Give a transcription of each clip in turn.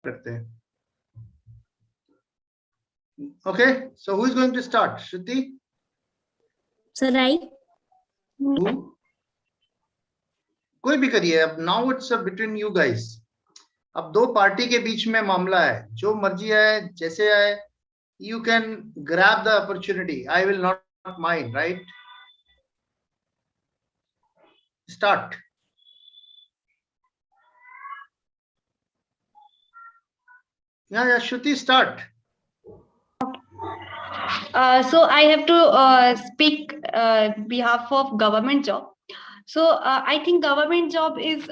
करते हैं. Okay, so who is going to start? Shruti? Sir, I. Who? कोई भी करिए. अब now it's between you guys. अब दो पार्टी के बीच में मामला है. जो मर्जी है, जैसे है, you can grab the opportunity. I will not mind, right? Start. Yeah, Shruti, start. So I have to speak behalf of government job. So I think government job is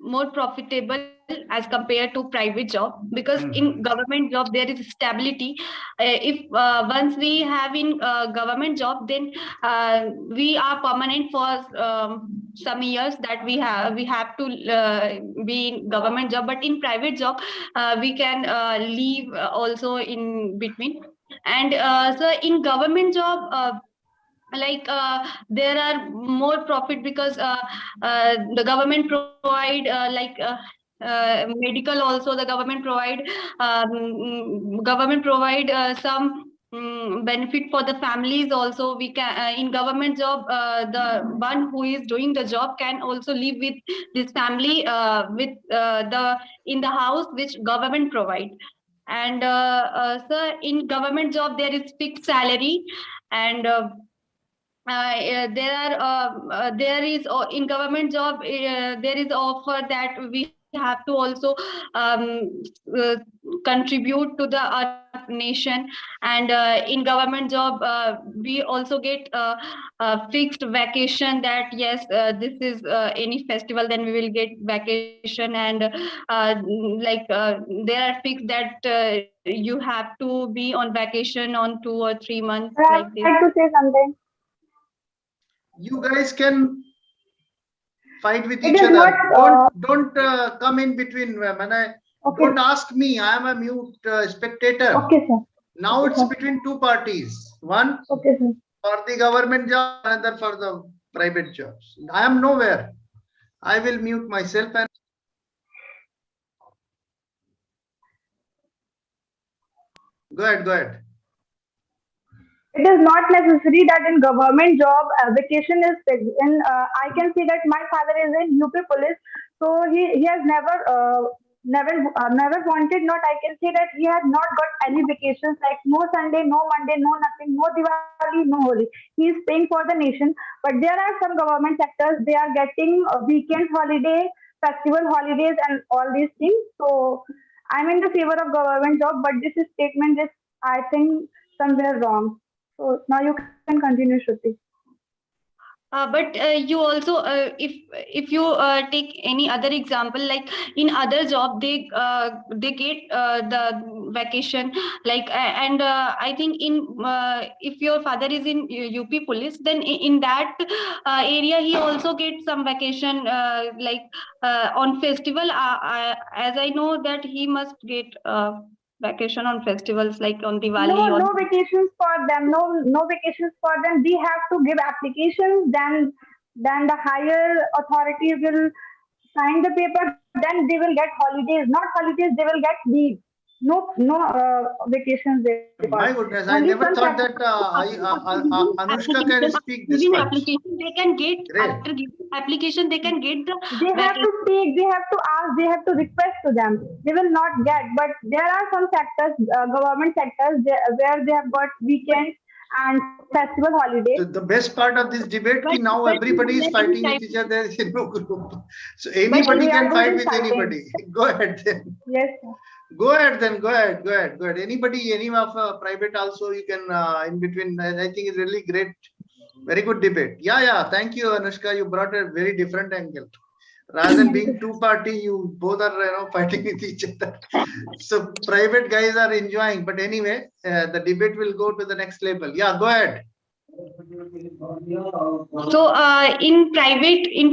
more profitable as compared to private job, because in government job there is stability. If once we have in government job, then we are permanent for some years, that we have to be in government job. But in private job we can leave also in between. And so in government job, there are more profit, because the government provide medical also. The government provide some benefit for the families also. We can in government job, the one who is doing the job can also live with this family with the in the house which government provide. And so in government job there is fixed salary. And there is in government job there is offer that we have to also uh, contribute to the nation. And in government job we also get fixed vacation, that yes, this is any festival, then we will get vacation. And there are fixed that you have to be on vacation on 2 or 3 months, like this. I have to say something. You guys can fight with each other. Don't come in between. Okay. Don't ask me. I am a mute spectator. Okay, sir. Now it's between two parties. One for the government job, another for the private jobs. I am nowhere. I will mute myself and go ahead. It is not necessary that in government job vacation is fixed. I can see that my father is in UP police, so he has never wanted. Not I can say that he has not got any vacations, like no Sunday, no Monday, no nothing, no Diwali, no Holi. He is paying for the nation. But there are some government sectors, they are getting weekend holiday, festival holidays, and all these things. So I'm in the favor of government job, but this statement is, I think, somewhere wrong. So now you can continue, Shruti. But you also, if you take any other example, like in other job, they get the vacation, like and I think in if your father is in UP police, then in that area he also gets some vacation, on festival. As I know that he must get vacation on festivals, like on Diwali. No vacations for them. No vacations for them. We have to give applications. Then the higher authorities will sign the paper. Then they will get holidays. Not holidays. They will get leave. No vacations. My goodness, I never thought that Anushka can speak this much. Application they can get. After giving application, they can get the. They have to take. They have to ask. They have to request to them. They will not get. But there are some sectors, government sectors, where they have got weekends and festival holidays. The best part of this debate is now everybody is fighting with each other in no group. So anybody can fight with anybody. Go ahead then. Yes. Go ahead then. Go ahead. Anybody, any of private also you can in between. I think it's really great. Very good debate. Yeah. Thank you, Anushka. You brought a very different angle. Rather than being two party, you both are fighting with each other. So private guys are enjoying. But anyway, the debate will go to the next level. Yeah, go ahead. So in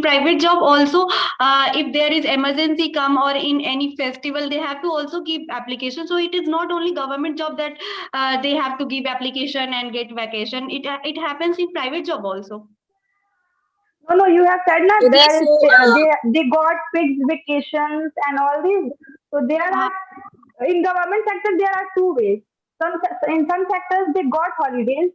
private job also, if there is emergency come or in any festival, they have to also give application. So it is not only government job that they have to give application and get vacation. It happens in private job also. No, you have said that they got fixed vacations and all these. So there are In government sector, there are two ways. In some sectors, they got holidays,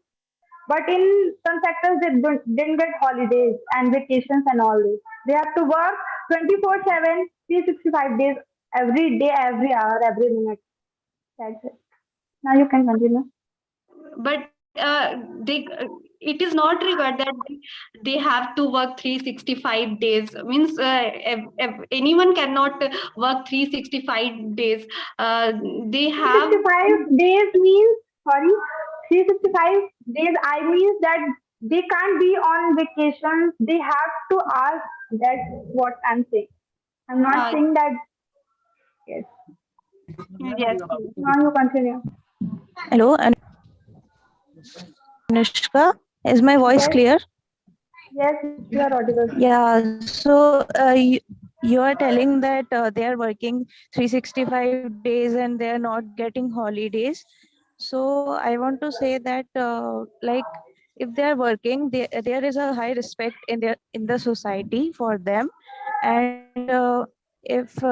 but in some sectors, they didn't get holidays and vacations and all this. They have to work 24/7, 365 days, every day, every hour, every minute. That's it. Now you can continue. But it is not required that they have to work 365 days. Means if anyone cannot work 365 days. They have 365 days means, sorry, 365 days, I means that they can't be on vacation. They have to ask. That's what I'm saying. I'm not saying that, yes. yes. Now you continue. Hello, Anushka. Is my voice Yes, clear? yes, you are audible. Yeah, so you are telling that they are working 365 days and they are not getting holidays. So I want to say that like if they are working, there is a high respect in the society for them. And if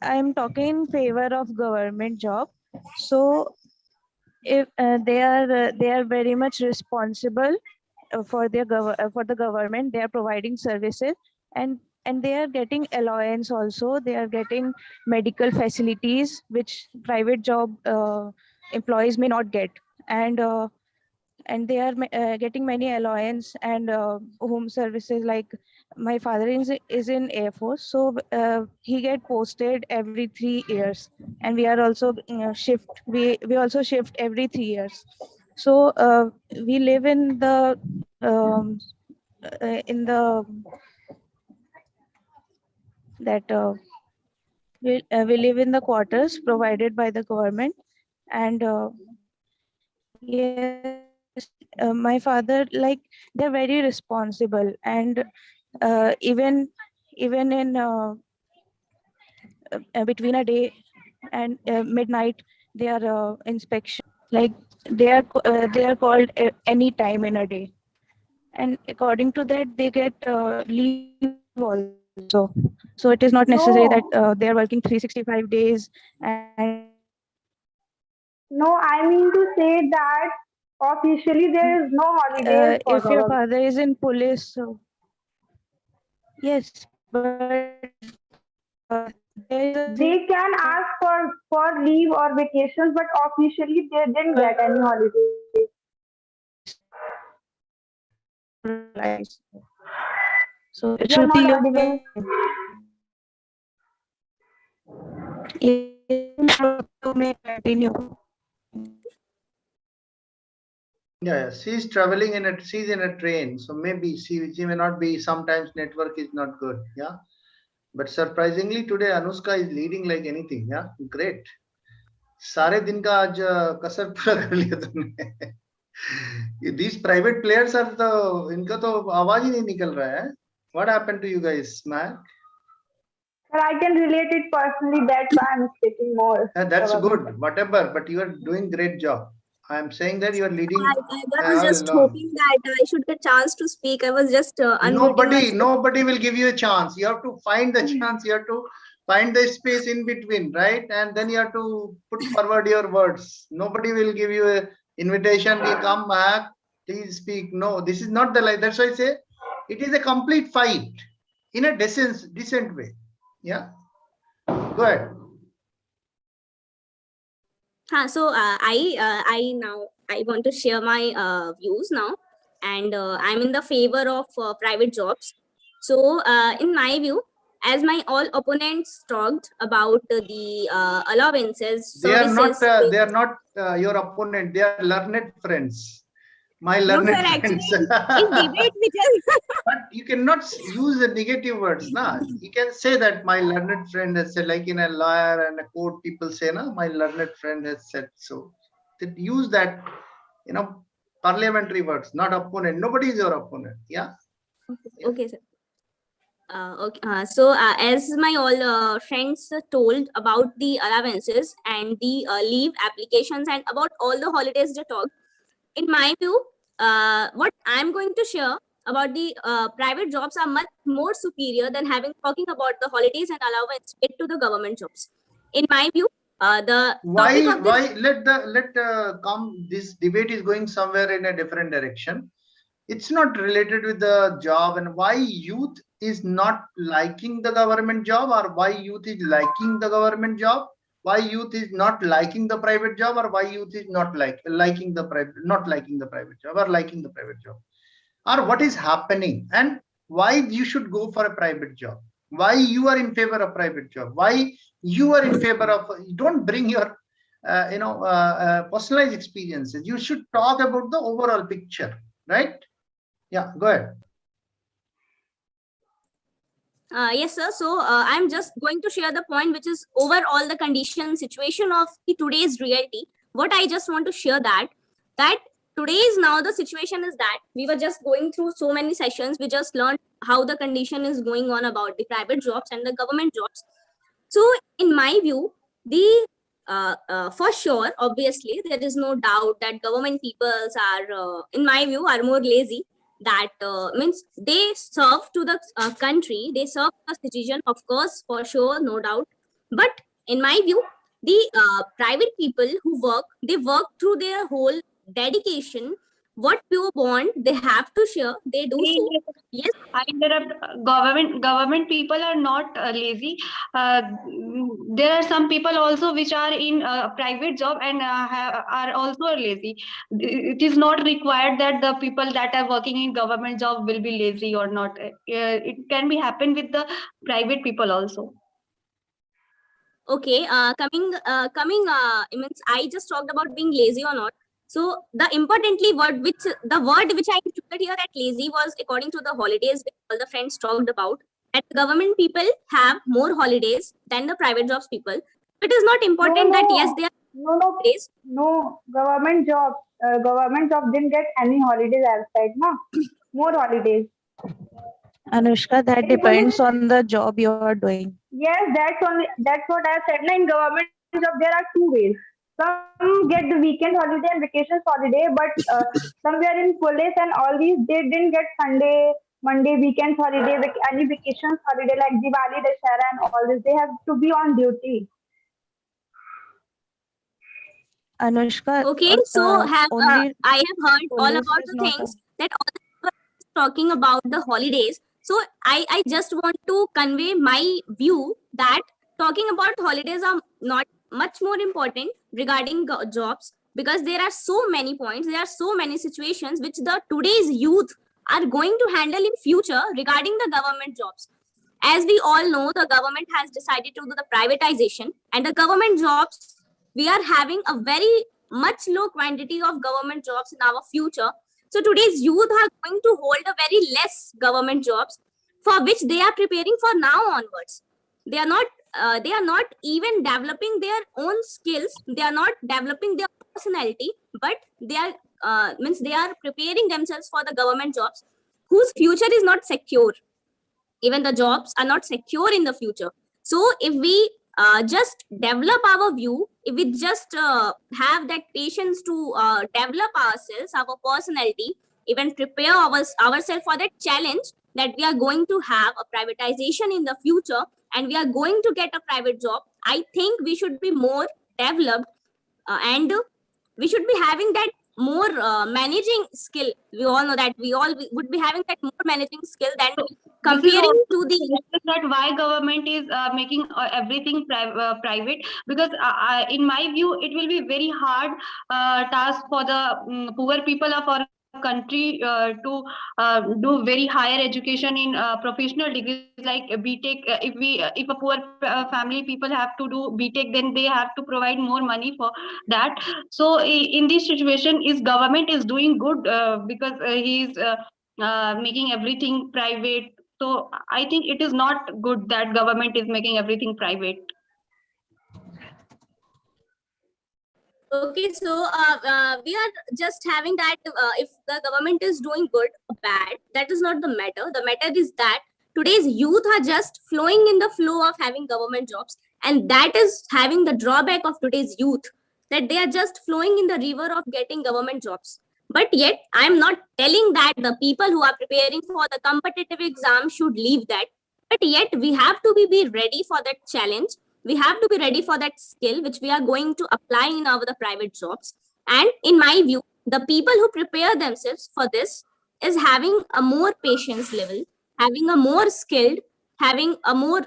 I'm talking in favor of government job, so if they are very much responsible for the government. They are providing services, and they are getting allowance also. They are getting medical facilities which private job employees may not get. And they are getting many allowance and home services. Like my father is in Air Force, so he get posted every 3 years, and we are also shift we also shift every 3 years. So we live um, in the that we live in the quarters provided by the government. And yes, my father, like, they're very responsible. And even in between a day and midnight, they are inspection. Like they are called any time in a day, and according to that they get leave also. So it is not necessary that they are No, working 365 days. And no, I mean to say that officially there is no holidays for if your government. father is in police, so yes, but there is a thing They can ask for leave or vacations, but officially they didn't get any holidays. so You are not Shruti, audible. you may continue. Yeah, she's traveling she's in a train, so maybe she may not be. Sometimes network is not good. Yeah, but surprisingly today Anushka is leading like anything. Yeah, great. सारे दिन का आज कसर पूरा कर लिया तुमने. These private players are the इनका तो आवाज ही नहीं निकल रहा है. What happened to you guys, Mac? But I can relate it personally. That's why I'm speaking more. That's Government. good, whatever. But you are doing great job. I am saying that you are leading I was all just along. hoping that I should get chance to speak. I was just unmuting myself. Nobody will give you a chance. You have to find the chance. You have to find the space in between, right? And then you have to put forward your words. Nobody will give you a invitation. We come back, please speak. No, this is not the life. That's why I say it is a complete fight in a decent way. Yeah. Go ahead. So I want to share my views now, and I'm in the favor of private jobs. So in my view, as my all opponents talked about the allowances, They are not. services. They are not your opponent. They are learned friends. My No, learned sir, friends. actually, in debate, which is But you cannot use the negative words, na. You can say that my learned friend has said, like in a lawyer and a court, people say, na, my learned friend has said so. That use that, parliamentary words, not opponent. Nobody is your opponent. Yeah. okay, sir. Okay. So as my all friends told about the allowances and the leave applications and about all the holidays they talked, in my view, what I'm going to share about the private jobs are much more superior than having talking about the holidays and allowance paid to the government jobs. in my view, the topic of this. This debate is going somewhere in a different direction. It's not related with the job and why youth is not liking the government job, or why youth is liking the government job, why youth is not liking the private job, or why youth is not liking the private job or liking the private job, or what is happening and why you should go for a private job, why you are in favor of private job, why you are in favor of. Don't bring your personalized experiences. You should talk about the overall picture, right? Yeah, go ahead. Yes, sir. So I'm just going to share the point, which is overall the condition situation of the today's reality. What I just want to share that today's now the situation is that we were just going through so many sessions. We just learned how the condition is going on about the private jobs and the government jobs. So in my view, the for sure, obviously, there is no doubt that government peoples are, in my view, are more lazy. That means they serve to the country, they serve the citizen, of course, for sure, no doubt. But in my view, the private people who work, they work through their whole dedication. What pure bond they have to share, they do so. Yes. I interrupt. Government people are not lazy. There are some people also which are in private job and are also lazy. It is not required that the people that are working in government job will be lazy or not. It can be happen with the private people also. Okay. Coming. Means I just talked about being lazy or not. So the word which I included here at lazy was according to the holidays which all the friends talked about. That government people have more holidays than the private jobs people. It is not important that yes, they are holidays. No, government job didn't get any holidays outside, no? More holidays. Anushka, that depends on the job you are doing. Yes, that's what I said. In government job, there are two ways. Some get the weekend holiday and vacations holiday, but somewhere in police and all these, they didn't get Sunday, Monday, weekend holiday, any vacations holiday like Diwali, Dashera, and all this. They have to be on duty. Anushka, Okay, so I have heard all police about is the not things that all the people are talking about the holidays. So I just want to convey my view that talking about holidays are not much more important regarding jobs, because there are so many points, there are so many situations which the today's youth are going to handle in future regarding the government jobs. As we all know, the government has decided to do the privatization, and the government jobs, we are having a very much low quantity of government jobs in our future. So today's youth are going to hold a very less government jobs, for which they are preparing for now onwards. They are not even developing their own skills. They are not developing their personality, but they are they are preparing themselves for the government jobs whose future is not secure. Even the jobs are not secure in the future. So if we just develop our view, if we just have that patience to develop ourselves, our personality, even prepare ourselves for that challenge that we are going to have a privatization in the future and we are going to get a private job, I think we should be more developed and we should be having that more managing skill. We all know that we would be having that more managing skill than comparing to the that why government is making everything private, because in my view it will be very hard task for the poor people or for country to do very higher education in professional degrees like BTech. If a poor family people have to do BTech, then they have to provide more money for that. So in this situation, is government is doing good because he is making everything private. So I think it is not good that government is making everything private. Okay, so we are just having that if the government is doing good or bad, that is not the matter. The matter is that today's youth are just flowing in the flow of having government jobs, and that is having the drawback of today's youth, that they are just flowing in the river of getting government jobs. But yet, I'm not telling that the people who are preparing for the competitive exam should leave that. But yet, we have to be ready for that challenge. We have to be ready for that skill which we are going to apply in our the private jobs. And in my view, the people who prepare themselves for this is having a more patience level, having a more skilled, having a more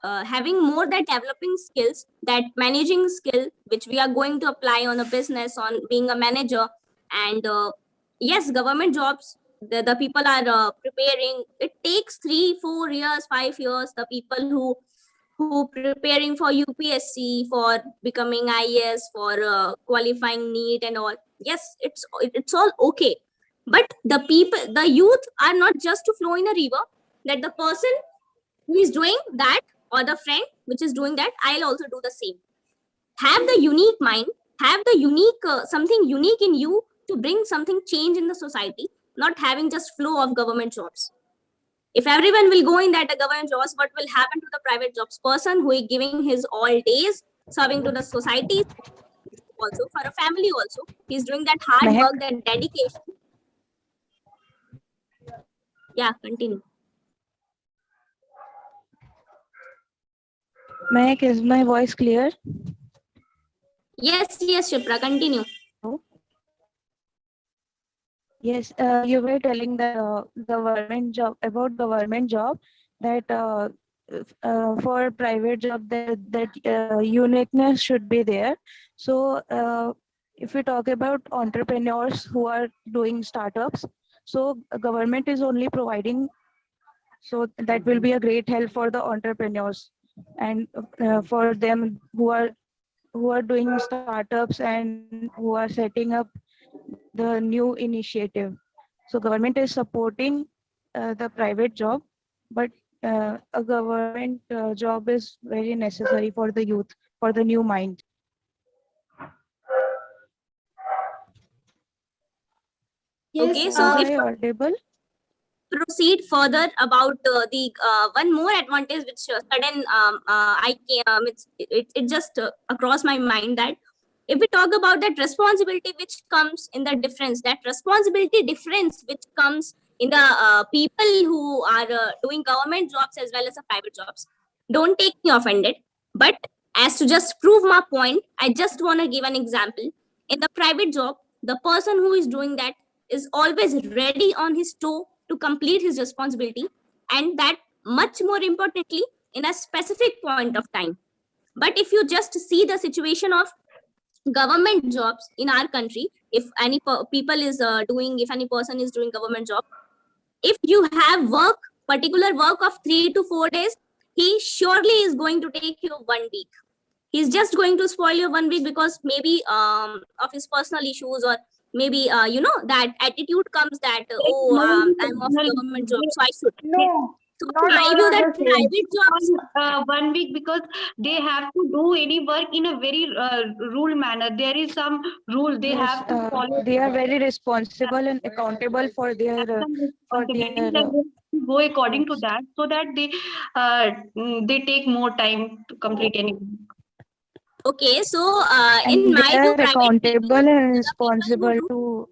having more that developing skills, that managing skill which we are going to apply on a business, on being a manager. And yes, government jobs, the people are preparing, it takes 3 4 years 5 years. The people who preparing for UPSC, for becoming IAS, for qualifying NEET and all, yes, it's all okay. But the people, the youth are not just to flow in a river, that the person who is doing that, or the friend which is doing that, I'll also do the same. Have the unique mind, have the unique something unique in you to bring something change in the society, not having just flow of government jobs. If everyone will go in that government jobs, what will happen to the private jobs person who is giving his all days serving to the society, also for a family also, he's doing that hard Mehak? work, that dedication. Yeah, continue. Mehak, is my voice clear? Yes, Shipra, continue. Yes, you were telling the government job, about government job, that for private job that uniqueness should be there. So if we talk about entrepreneurs who are doing startups, so government is only providing, so that will be a great help for the entrepreneurs, and for them who are doing startups and who are setting up the new initiative. So government is supporting the private job, but a government job is very necessary for the youth, for the new mind. Okay, Yes, so Is if I audible? proceed further about the one more advantage which sudden I came, it just across my mind, that if we talk about that responsibility which comes in the difference, that responsibility difference which comes in the people who are doing government jobs as well as the private jobs, don't take me offended, but as to just prove my point, I just want to give an example. In the private job, the person who is doing that is always ready on his toe to complete his responsibility, and that much more importantly in a specific point of time. But if you just see the situation of government jobs in our country, if any people is doing, if any person is doing government job, if you have work, particular work of 3 to 4 days, he surely is going to take you 1 week. He's just going to spoil your 1 week because maybe of his personal issues, or maybe that attitude comes that I'm of government job, so I should. no, So not I all view are that the same. private jobs, 1 week, because they have to do any work in a very rule manner. There is some rule they Yes, have to follow. they are very responsible and accountable for their Some responsibilities and they have to go according to jobs. that, so that they take more time to complete anything. okay, so in And my they view, are private people, accountable and the people who responsible do to.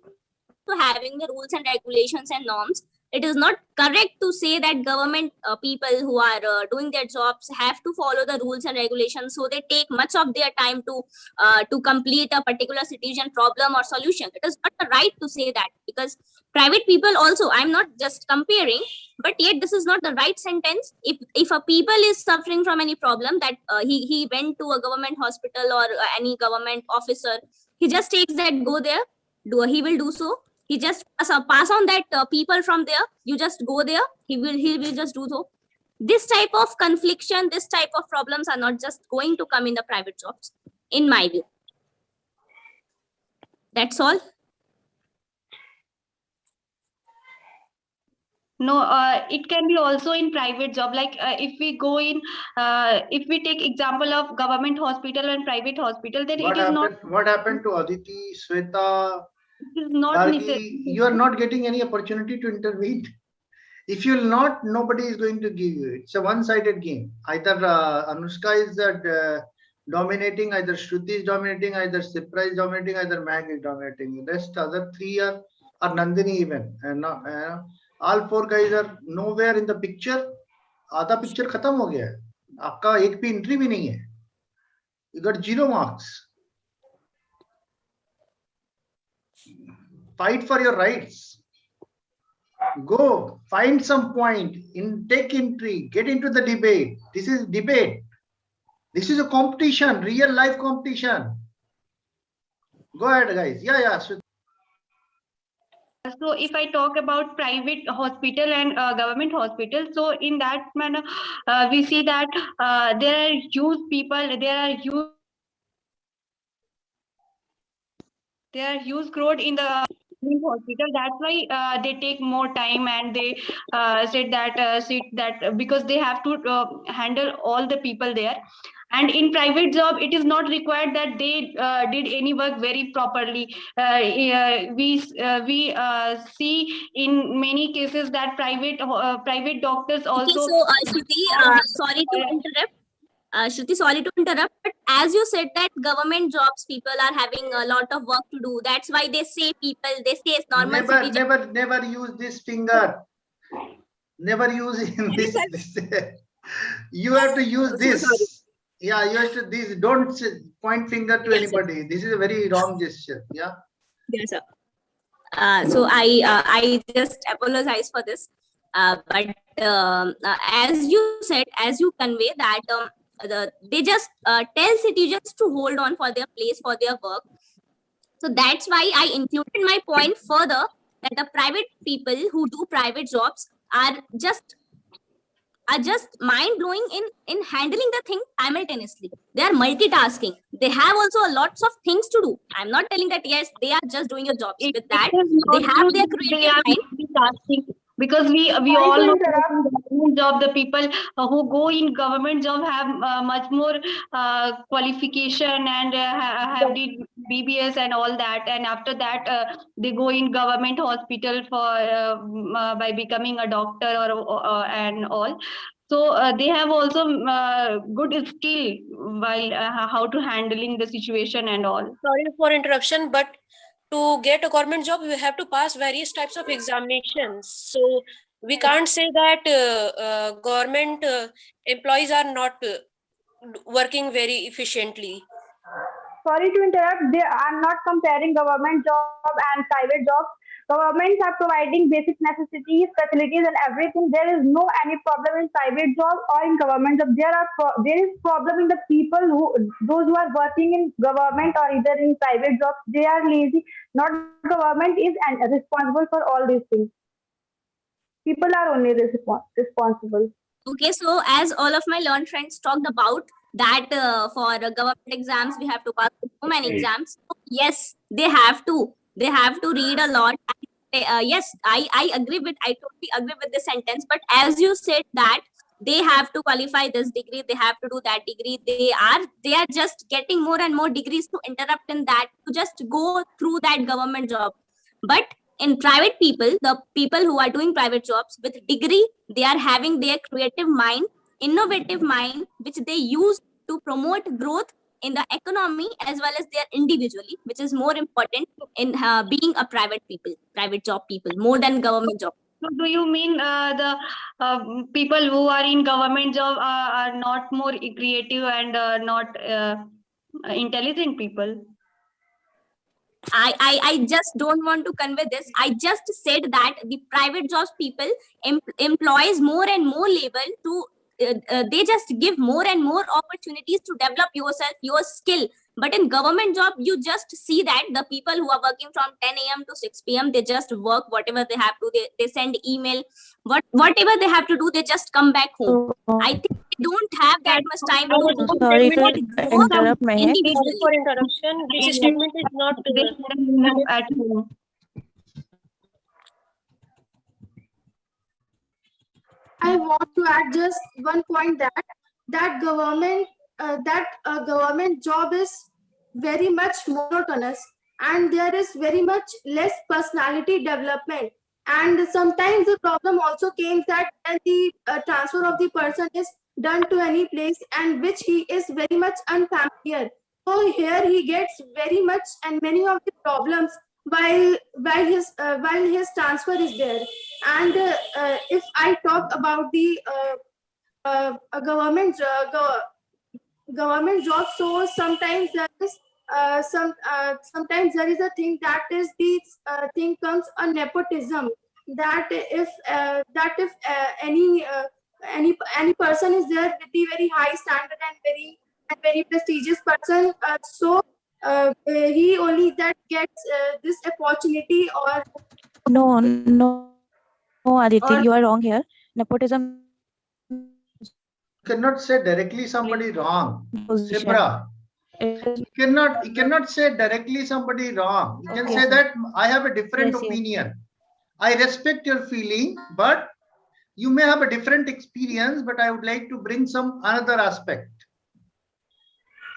to having the rules and regulations and norms, it is not correct to say that government people who are doing their jobs have to follow the rules and regulations, so they take much of their time to complete a particular citizen problem or solution. It is not the right to say that, because private people also, I'm not just comparing, but yet this is not the right sentence. If a people is suffering from any problem, that he went to a government hospital or any government officer, he just takes that, go there, he will do so. He just pass on that people from there, you just go there, he will just do so. This type of confliction, this type of problems are not just going to come in the private jobs, in my view. That's all. No, it can be also in private job. Like if we go in, if we take example of government hospital and private hospital, then What it is not. happened? What happened to Aditi, Sweta, It is not Gargi? necessary. You are not getting any opportunity to intervene. If you will not, nobody is going to give you. It's a one-sided game. Either Anushka is dominating, either Shruti is dominating, either Sipra is dominating, either Mag is dominating. The rest other three are Nandini even. And all four guys are nowhere in the picture. आधा picture खत्म हो गया है. आपका एक भी entry भी नहीं है. You got 0 marks. Fight for your rights. Go find some point in take entry, get into the debate. This is debate. This is a competition, real life competition. Go ahead, guys. Yeah. So if I talk about private hospital and government hospital, so in that manner, we see that there are huge people, there are huge crowd in the hospital. That's why they take more time, and they said that because they have to handle all the people there. And in private job, it is not required that they did any work very properly. We see in many cases that private doctors Okay, also. so Shruti, sorry to interrupt. Shruti, sorry to interrupt, but as you said that government jobs people are having a lot of work to do. That's why they say it's normal citizens. Never use this finger. Never use in this. You have to use So this. sorry. Yeah, you have to this. Don't point finger to Yes, sir. anybody. This is a very wrong gesture. Yeah. Yes, sir. So I just apologize for this. But as you said, as you convey that they just tell citizens to hold on for their place for their work. So that's why I included my point further that the private people who do private jobs are just mind blowing in handling the thing simultaneously. They are multitasking. They have also lots of things to do. I'm not telling that yes, they are just doing your jobs. With that, they have their creative mind. Because we Sorry all to know interrupt. in government job, the people who go in government job have much more qualification and have did BBS and all that, and after that they go in government hospital for by becoming a doctor or and all. So they have also good skill while how to handling the situation and all. Sorry for interruption, but to get a government job, we have to pass various types of examinations. So we can't say that government employees are not working very efficiently. Sorry to interrupt. I'm not comparing government job and private jobs. Governments are providing basic necessities, facilities, and everything. There is no any problem in private job or in government job. There is problem in the people those who are working in government or either in private jobs. They are lazy. Not government is responsible for all these things. People are only responsible. Okay, so as all of my learned friends talked about that for government exams we have to pass so many exams. So yes, they have to read a lot. Yes, I totally agree with this sentence. But as you said that they have to qualify this degree, they have to do that degree. They are just getting more and more degrees to interrupt in that to just go through that government job. But in private people, the people who are doing private jobs with degree, they are having their creative mind, innovative mind, which they use to promote growth in the economy as well as their individually, which is more important in being a private job people, more than government job. So do you mean the people who are in government job are not more creative and not intelligent people? I just don't want to convey this. I just said that the private jobs people employs more and more labor to they just give more and more opportunities to develop yourself, your skill. But in government job, you just see that the people who are working from 10 a.m. to 6 p.m. they just work whatever they have to. They send email, whatever they have to do, they just come back home. I think they don't have that much time to do Sorry to that growth interrupt, Mehak. Sorry individually. for interruption. This statement is not. At home. I want to add just one point that government job is very much monotonous, and there is very much less personality development. And sometimes the problem also came that when the transfer of the person is done to any place and which he is very much unfamiliar. So here he gets very much and many of the problems while his transfer is there. And if I talk about the a government job. So sometimes there is sometimes there is a thing that is the thing comes a nepotism, that if any person is there with the very high standard and very prestigious person, he only that gets this opportunity, or No, no, Aditi, or you are wrong here. Nepotism You cannot say directly somebody wrong. position. Sibra, It is you cannot say directly somebody wrong. You can okay, say sir. that I have a different Yes, yes. opinion. I respect your feeling, but you may have a different experience, but I would like to bring some another aspect.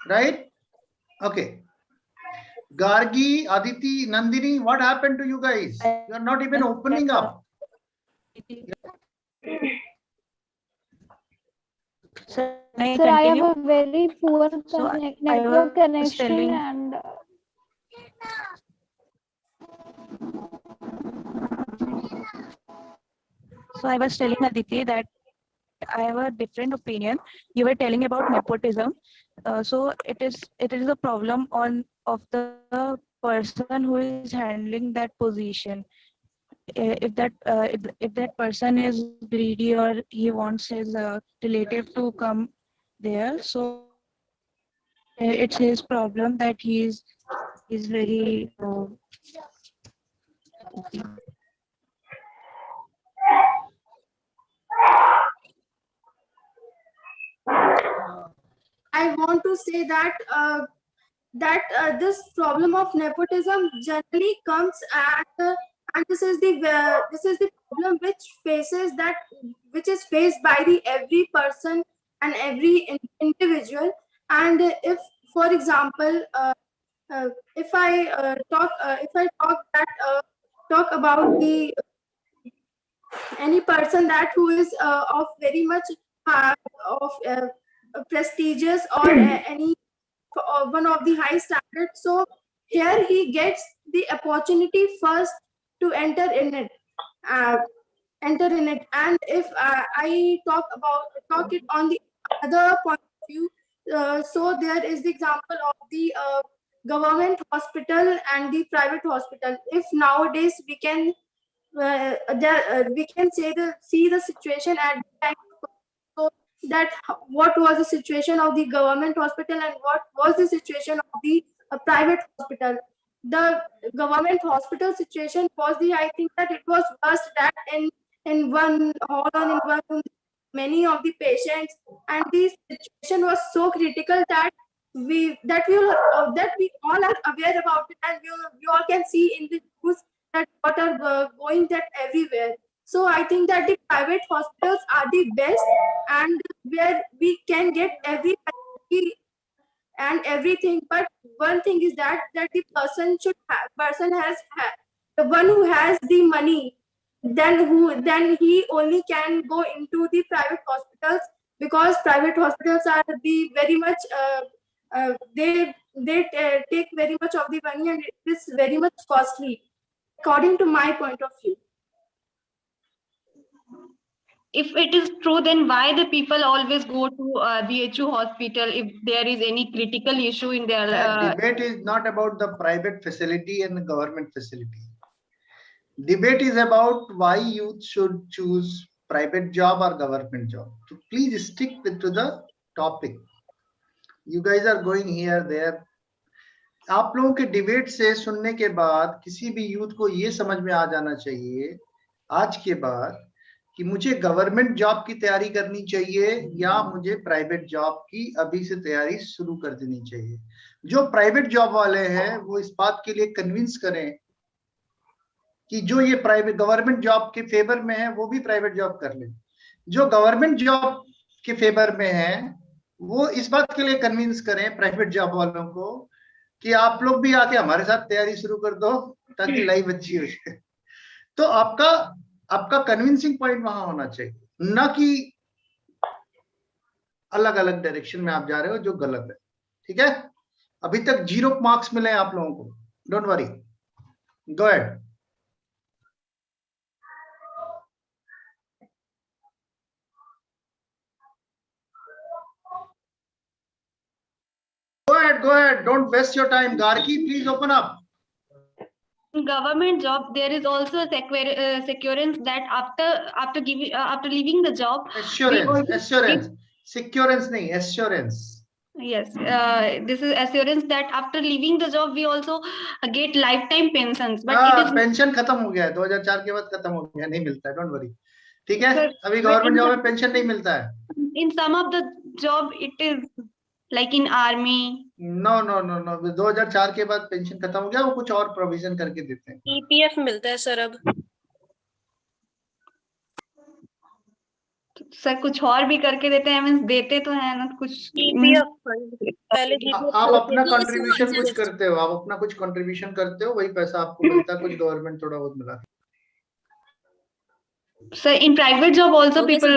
Right? Okay. Gargi, Aditi, Nandini, what happened to you guys? You are not even opening up. Sir, can I Sir, I have continue? a very poor So I network was connection, telling, and so I was telling Aditi that I have a different opinion. You were telling about nepotism. So it is a problem on of the person who is handling that position. If that person is greedy or he wants his relative to come there, so it's his problem that he's very I want to say that this problem of nepotism generally comes and this is the problem which is faced by the every person and every individual. And if, for example, if I talk about the any person that who is of very much uh, of prestigious or any one of the high standards, so here he gets the opportunity first to enter in it. uh, And if I talk it on the other point of view, so there is the example of the government hospital and the private hospital. If nowadays we can see the situation at the time, so that what was the situation of the government hospital and what was the situation of the private hospital. The government hospital situation was I think that it was worse, that in one hall or in one room many of the patients, and the situation was so critical that we all are aware about it, and we all can see in the news that what are going that everywhere. So I think that the private hospitals are the best, and where we can get every facility and everything. But one thing is that the person the one who has the money, then he only can go into the private hospitals, because private hospitals are the very much they take very much of the money, and it is very much costly according to my point of view. If it is true, then why the people always go to BHU hospital if there is any critical issue in their Debate is not about the private facility and the government facility. Debate is about why youth should choose private job or government job. So please stick to the topic. You guys are going here, there. आप लोगों के debate से सुनने के बाद किसी भी youth को ये समझ में आ जाना चाहिए आज के बाद कि मुझे गवर्नमेंट जॉब की तैयारी करनी चाहिए या मुझे प्राइवेट जॉब की अभी से तैयारी शुरू कर देनी चाहिए। जो प्राइवेट जॉब वाले हैं वो इस बात के लिए कन्विंस करें कि जो ये प्राइवेट गवर्नमेंट जॉब के फेवर में है वो भी प्राइवेट जॉब कर ले। जो गवर्नमेंट जॉब के फेवर में है वो इस बात के लिए कन्विंस करें प्राइवेट जॉब वालों को कि आप लोग भी आके हमारे साथ तैयारी शुरू कर दो ताकि लाइफ अच्छी हो जाए। तो आपका कन्विंसिंग पॉइंट वहां होना चाहिए, ना कि अलग अलग डायरेक्शन में आप जा रहे हो जो गलत है। ठीक है, अभी तक 0 मार्क्स मिले आप लोगों को, don't worry, go ahead. Go ahead. Don't waste your time. Gargi, please open up. In government job, there is also a securance that after leaving the job, Assurance. Securance, nahi, assurance. yes, this is assurance that after leaving the job, we also get lifetime pensions. But it is pension खत्म हो गया है 2004 के बाद खत्म हो गया नहीं मिलता है डोंट वरी ठीक है Sir, अभी but government in job some- में पेंशन नहीं मिलता है in some of the job, it is like in army. No no no no 2004 के बाद पेंशन खत्म हो गया वो कुछ और प्रोविजन करके देते हैं EPF मिलता है सर अब सर कुछ और भी करके देते हैं मीन्स देते तो है ना कुछ EPF फंड पहले आप अपना Yes, कंट्रीब्यूशन so कुछ just- करते हो आप अपना कुछ कंट्रीब्यूशन करते हो वही पैसा आपको मिलता है कुछ गवर्नमेंट थोड़ा बहुत मिला So in private job also Okay, so people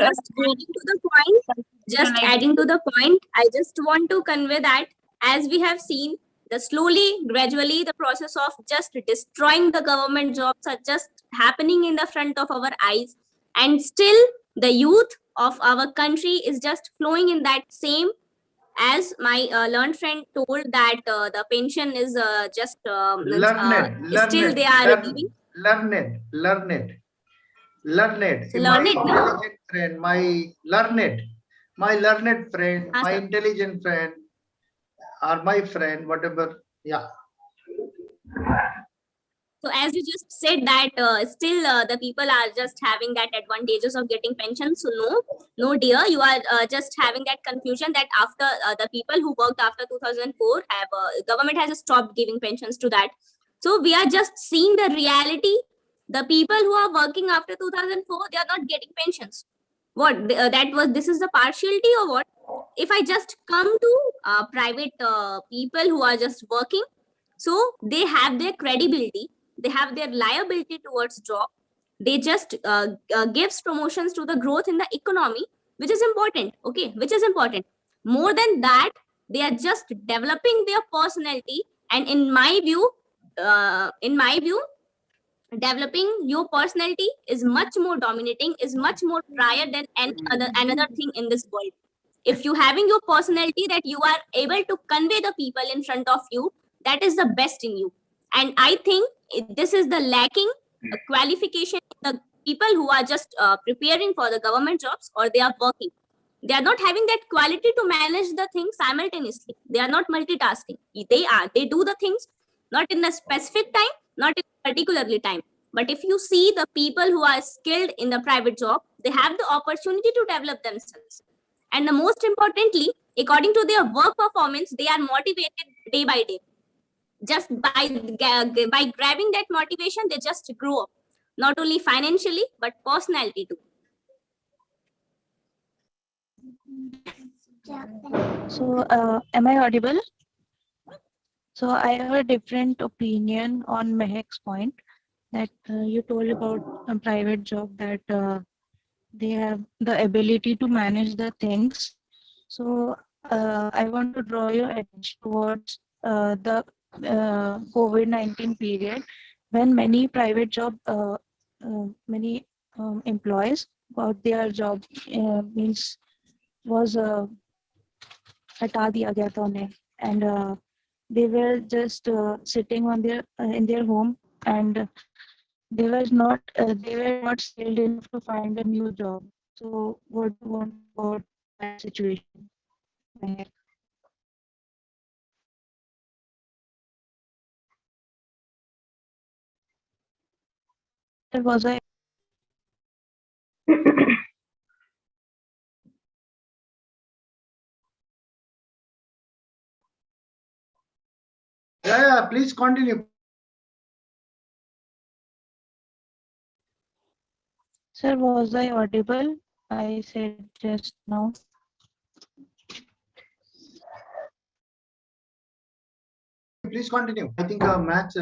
just adding to the point, I just want to convey that as we have seen, gradually, the process of just destroying the government jobs are just happening in the front of our eyes, and still the youth of our country is just flowing in that same. As my learned friend told that the pension is just still they are giving. learn it So learn it now. intelligent friend my learned friend my sir. intelligent friend or my friend whatever yeah So as you just said that still the people are just having that advantages of getting pension. So no dear, you are just having that confusion that after the people who worked after 2004 have government has stopped giving pensions to that. So we are just seeing the reality. The people who are working after 2004, they are not getting pensions. What this is the partiality or what? If I just come to private people who are just working, so they have their credibility, they have their liability towards job, they just gives promotions to the growth in the economy, which is important. Okay, which is important. More than that, they are just developing their personality, and in my view, developing your personality is much more dominating, is much more prior than another thing in this world. If you having your personality that you are able to convey the people in front of you, that is the best in you. And I think this is the lacking qualification in the people who are just preparing for the government jobs or they are working. They are not having that quality to manage the things simultaneously. They are not multitasking. They do the things not in a specific time, not in a particularly time. But if you see the people who are skilled in the private job, they have the opportunity to develop themselves. And the most importantly, according to their work performance, they are motivated day by day. Just by grabbing that motivation, they just grow up, not only financially but personality too. So, am I audible? So, I have a different opinion on Mehek's point that you told about a private job that they have the ability to manage the things. So, I want to draw your attention towards the COVID-19 period when many private job, many employees got their job means was हटा दिया गया था उन्हें and they were just sitting on their in their home and they were not skilled enough to find a new job. So what do you want about that situation? There was a yeah please continue Sir, was I audible? I said just now. please continue I think maths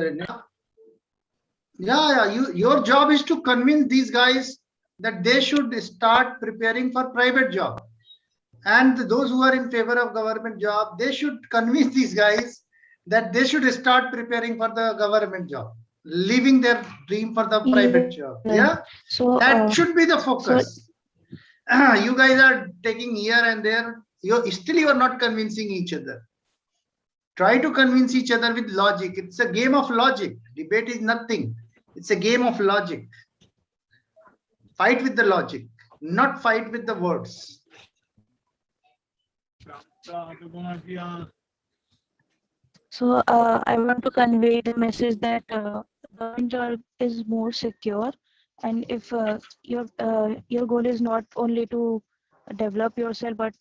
your job is to convince these guys that they should start preparing for private job and those who are in favor of government job they should convince these guys that they should start preparing for the government job leaving their dream for the private job yeah So that should be the focus you guys are taking here and there you are not convincing each other Try to convince each other with logic. It's a game of logic. Debate is nothing. It's a game of logic. Fight with the logic, not fight with the words. So I want to convey the message that government job is more secure, and if your goal is not only to develop yourself but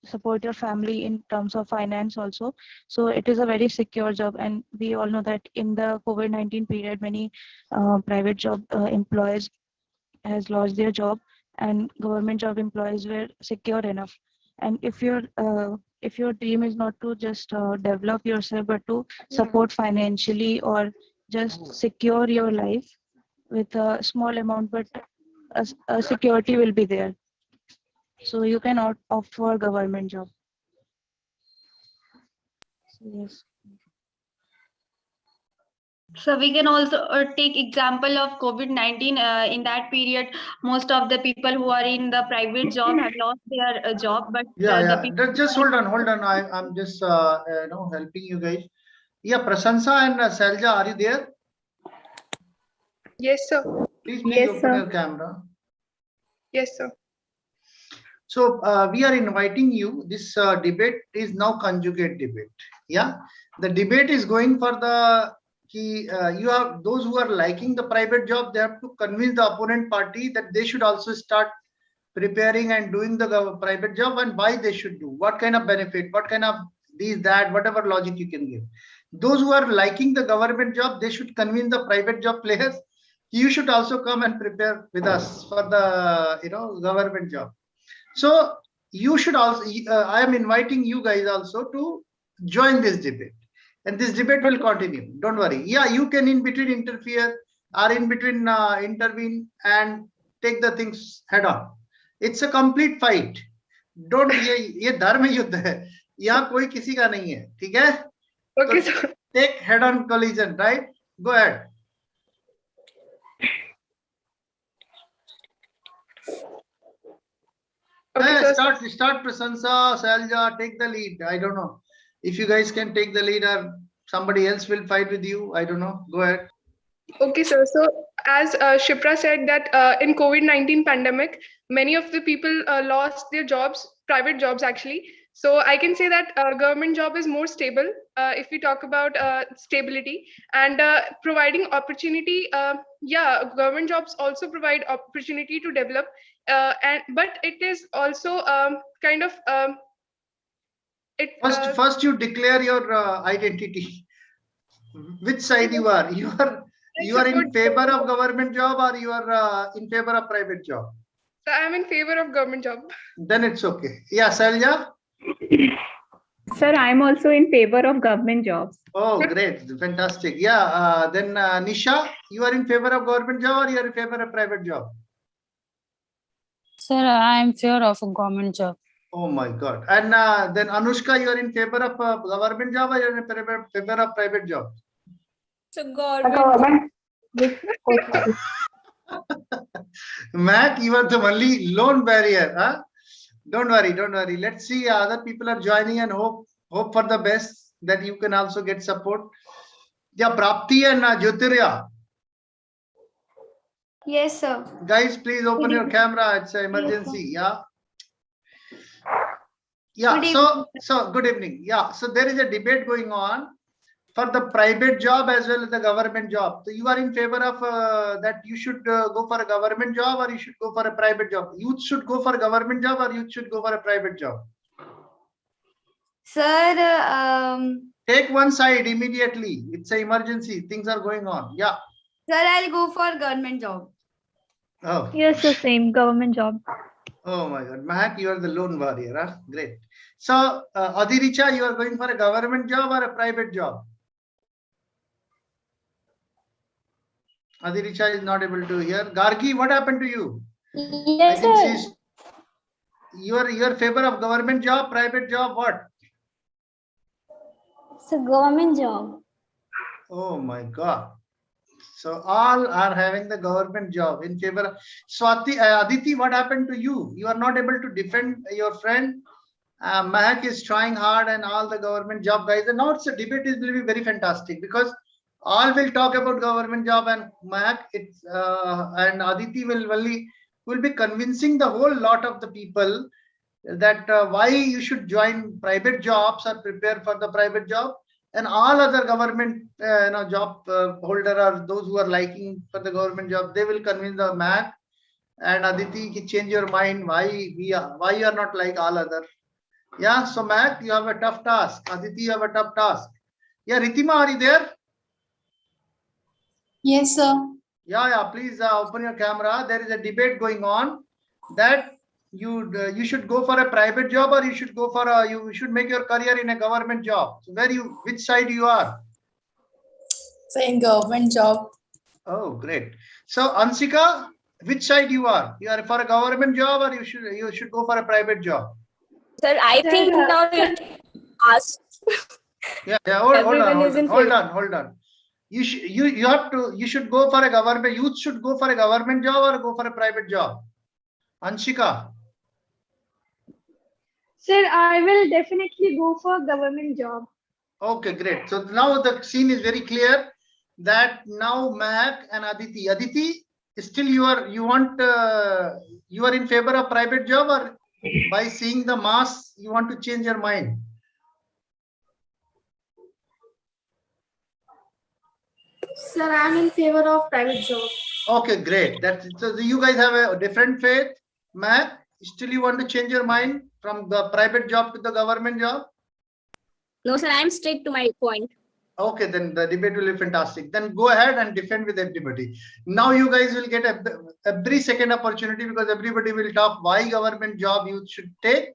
support your family in terms of finance also, so it is a very secure job. And we all know that in the COVID-19 period, many private job employees has lost their job, and government job employees were secure enough. And if your dream is not to just develop yourself but to support financially or just secure your life with a small amount, but a security will be there, so you can opt for government job. So, yes. So we can also take example of COVID-19. In that period, most of the people who are in the private job have lost their job, but the people Just hold on. I'm just helping you guys. Yeah, Prasansa and Selja, are you there? Yes, sir. Please Yes, open sir. your camera. Yes, sir. So we are inviting you. This debate is now conjugate debate. Yeah, the debate is going for the key. You have those who are liking the private job. They have to convince the opponent party that they should also start preparing and doing the private job, and why they should do. What kind of benefit? What kind of these that? Whatever logic you can give. Those who are liking the government job, they should convince the private job players. You should also come and prepare with us for the government job. So you should also, I am inviting you guys also to join this debate, and this debate will continue. Don't worry. Yeah, you can in between interfere or in between intervene and take the things head on. It's a complete fight. Don't ये धर्म युद्ध है. यहाँ कोई किसी का नहीं है. ठीक है? Okay, sir. Take head on collision, right? Go ahead. Okay, sir. Start Prasansa, Salja, take the lead. I don't know if you guys can take the lead or somebody else will fight with you. I don't know. Go ahead. Okay, sir. So as Shipra said that in COVID-19 pandemic, many of the people lost their jobs, private jobs actually. So I can say that government job is more stable if we talk about stability and providing opportunity. Yeah, government jobs also provide opportunity to develop, but it is also kind of First you declare your identity. Which side you are? You are in favor of government job or you are in favor of private job? So I'm in favor of government job. Then it's okay. Yeah, Salja. Sir, I'm also in favor of government jobs. Oh, great. Fantastic. Yeah. Then Nisha, you are in favor of government job or you are in favor of private job? Sir, I am in favor of a government job. Oh my God. And then Anushka, you are in favor of government job or you are in favor of private job? So government. Mac, you are the only lone barrier. Huh? Don't worry. Let's see. Other people are joining and hope for the best that you can also get support. Yeah, Prapti and Jyotirya. Yes, sir. Guys, please open your camera. It's an emergency. Yeah. Yeah. So good evening. Yeah. So there is a debate going on for the private job as well as the government job. So you are in favor of that you should go for a government job or you should go for a private job? Youth should go for a government job or youth should go for a private job? Sir, Take one side immediately. It's an emergency. Things are going on. Yeah. sir, I'll go for government job. Oh. Yes, the same government job. Oh my God. Mahak, you are the lone warrior. Huh? Great. So Adiricha, you are going for a government job or a private job? Adiricha is not able to hear. Gargi, what happened to you? Yes, sir. You are favor of government job, private job, what? So government job. Oh my God. So all are having the government job in favor. Swati, Aditi, what happened to you? You are not able to defend your friend. Mahak is trying hard and all the government job guys. And now it's a debate will be very fantastic because all will talk about government job and Mahak and Aditi will be convincing the whole lot of the people that why you should join private jobs or prepare for the private job, and all other government job holder or those who are liking for the government job, they will convince the Mahak and Aditi to change your mind why you are not like all other. Yeah, so Mac, you have a tough task. Aditi, you have a tough task. Yeah, Ritima, are you there? Yes, sir. Yeah, please open your camera. There is a debate going on that you should go for a private job or you should go for you should make your career in a government job. So which side you are? So in government job. Oh, great. So Ansika, which side you are? You are for a government job or you should go for a private job? Sir, I think now you ask. Yeah. Hold on. You should go for a government. Youth should go for a government job or go for a private job. Anshika. Sir, I will definitely go for government job. Okay, great. So now the scene is very clear that now Mahak and Aditi, still you are in favor of private job, or by seeing the mass you want to change your mind? Sir, I am in favor of private job. Okay, great. So you guys have a different faith. Mahak, still you want to change your mind from the private job to the government job? No, sir, I am strict to my point. Okay, then the debate will be fantastic. Then go ahead and defend with everybody. Now you guys will get every second opportunity because everybody will talk why government job you should take,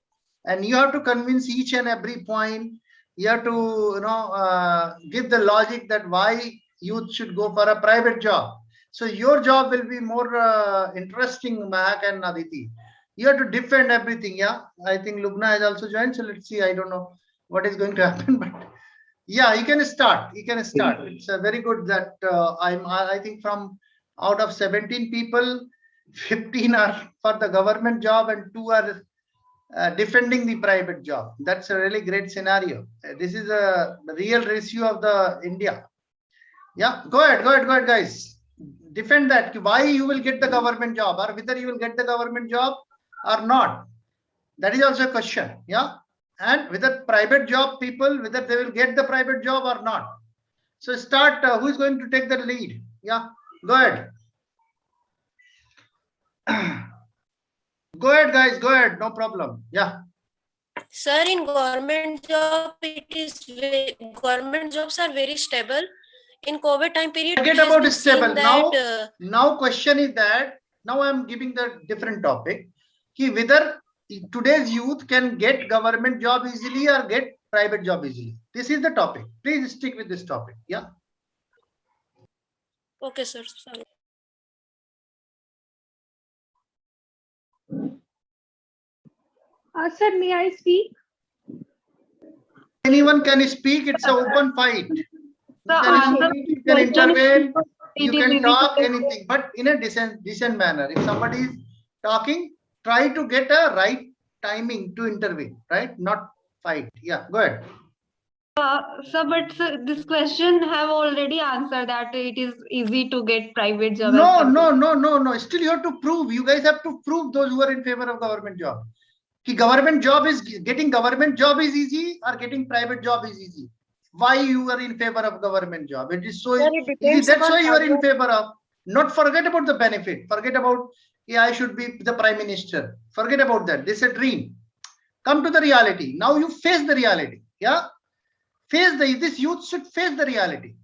and you have to convince each and every point. You have to give the logic that why youth should go for a private job. So your job will be more interesting, Mahak and Aditi. You have to defend everything. Yeah, I think Lubna has also joined. So let's see. I don't know what is going to happen, but yeah, you can start. It's very good that I think from out of 17 people, 15 are for the government job and 2 are defending the private job. That's a really great scenario. This is a real ratio of the India. Yeah, go ahead, guys. Defend that. Why you will get the government job, or whether you will get the government job or not. That is also a question. Yeah. And whether private job people, whether they will get the private job or not. So start, who is going to take the lead? Yeah, go ahead. Go ahead, guys, go ahead, no problem. Yeah. Sir, in government job, government jobs are very stable. In COVID time period, forget about stable. Now question is that, now I'm giving the different topic. Whether today's youth can get government job easily or get private job easily. This is the topic. Please stick with this topic. Yeah. Okay, sir. Sorry. Sir, may I speak? Anyone can speak. It's an open fight. You can intervene. You can talk anything, but in a decent manner. If somebody is talking, try to get a right timing to intervene, right? Not fight. Yeah, go ahead. Sir, but this question have already answered that it is easy to get private job. No. Still you have to prove. You guys have to prove, those who are in favor of government job. Getting government job is easy or getting private job is easy. Why you are in favor of government job? It is so easy. That's why you are in favor of. Not forget about the benefit. Forget about, yeah, I should be the prime minister. Forget about that. This is a dream. Come to the reality. Now you face the reality. Yeah. This youth should face the reality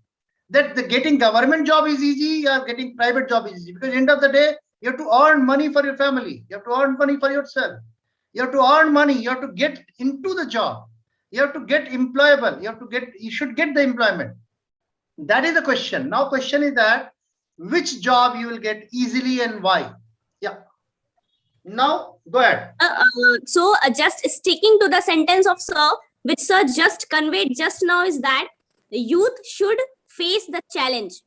that the getting government job is easy or getting private job is easy, because end of the day you have to earn money for your family, you have to earn money for yourself, you have to earn money, you have to get into the job, you have to get employable, you should get the employment. That is the question. Now question is that which job you will get easily and why. Yeah, now go ahead. Just sticking to the sentence of sir, which sir just conveyed just now, is that the youth should face the challenge.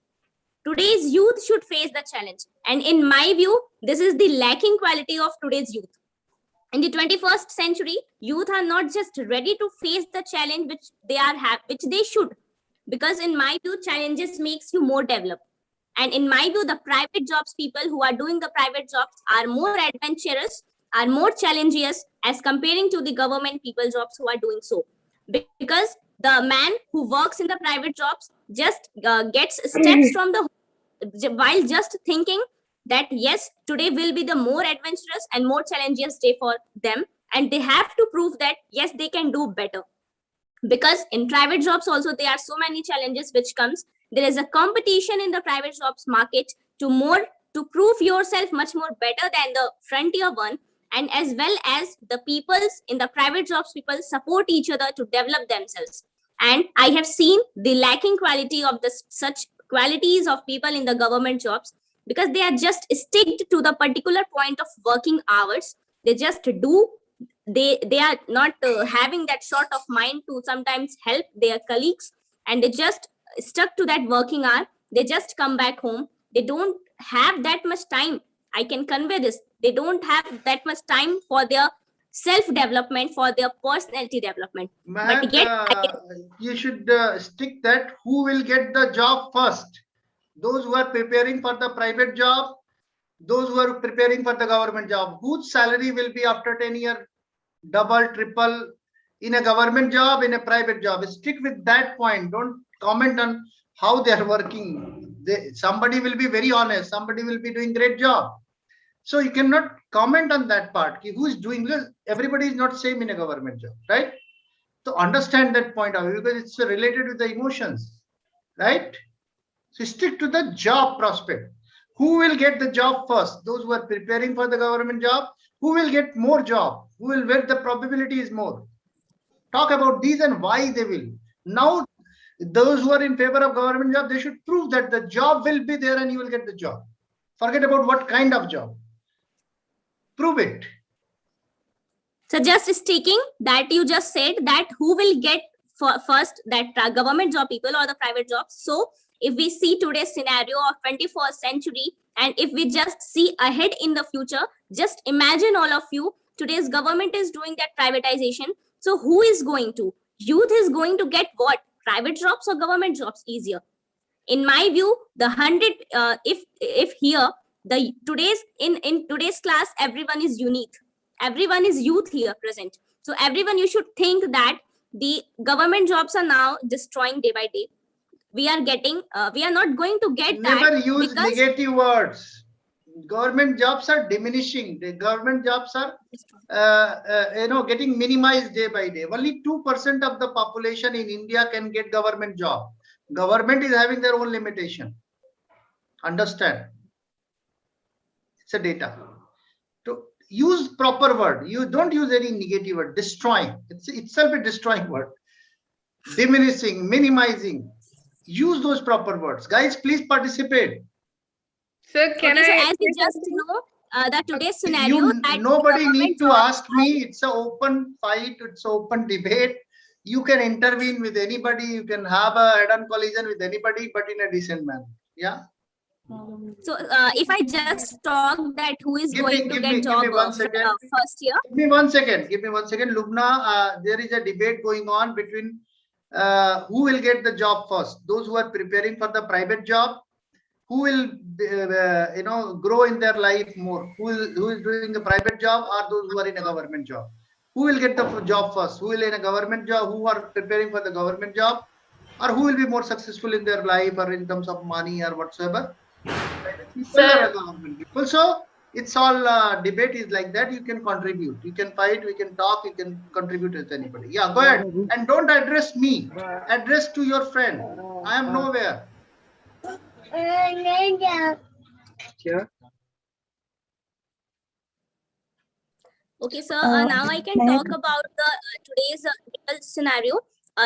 Today's youth should face the challenge. And in my view, this is the lacking quality of today's youth. In the 21st century, youth are not just ready to face the challenge which they should, because in my view, challenges makes you more developed. And in my view, the private jobs people who are doing the private jobs are more adventurous, are more challengers as comparing to the government people jobs who are doing so. Because the man who works in the private jobs just gets steps from the while just thinking that yes, today will be the more adventurous and more challenges day for them, and they have to prove that yes, they can do better. Because in private jobs also there are so many challenges which comes. There is a competition in the private jobs market to prove yourself much more better than the frontier one, and as well as the peoples in the private jobs people support each other to develop themselves. And I have seen the lacking quality of this such qualities of people in the government jobs, because they are just sticked to the particular point of working hours. They just do, they are not having that sort of mind to sometimes help their colleagues, and they just stuck to that working hour. They just come back home. They don't have that much time. I can convey this. They don't have that much time for their self development, for their personality development. Ma'am, But yet you should stick that who will get the job first. Those who are preparing for the private job, those who are preparing for the government job, whose salary will be after 10 years, double, triple, in a government job, in a private job. Stick with that point. Don't comment on how they are working. Somebody will be very honest. Somebody will be doing great job. So you cannot comment on that part. Who is doing this? Everybody is not same in a government job, right? So understand that point of view, because it's related with the emotions, right? So stick to the job prospect. Who will get the job first? Those who are preparing for the government job. Who will get more job? Who will, where the probability is more? Talk about these and why they will. Now, those who are in favor of government job, they should prove that the job will be there and you will get the job. Forget about what kind of job. Prove it. so just sticking that you just said that who will get first, that government job people or the private jobs. So if we see today's scenario of 21st century, and if we just see ahead in the future, just imagine all of you, today's government is doing that privatization. So who is going to? Youth is going to get what? Private jobs or government jobs easier? In my view, the 100, if here, the in today's class, everyone is unique. Everyone is youth here present. So everyone, you should think that the government jobs are now destroying day by day. We are not going to get that. Never use negative words. Government jobs are diminishing. The government jobs are, getting minimized day by day. Only 2% of the population in India can get government job. Government is having their own limitation. Understand? It's a data. To use proper word. You don't use any negative word. Destroying. It's itself a destroying word. Diminishing, minimizing. Use those proper words. Guys, please participate. Sir, can okay, I? So as you just know, that today's scenario, Nobody need to ask me. It's an open fight. It's an open debate. You can intervene with anybody. You can have a head-on collision with anybody, but in a decent manner. Yeah. So if I just talk that who is going to get job first year. Give me 1 second. Give me 1 second. Lubna, there is a debate going on between who will get the job first. Those who are preparing for the private job, who will grow in their life more, who is doing the private job, or those who are in a government job. Who will get the job first? Who will in a government job, who are preparing for the government job, or who will be more successful in their life or in terms of money or whatsoever? People are government people. So it's all debate is like that. You can contribute, you can fight, we can talk, you can contribute with anybody. Yeah, go ahead. And don't address me, address to your friend. I am nowhere. Sure. Okay, sir. Now I can talk about the today's real scenario.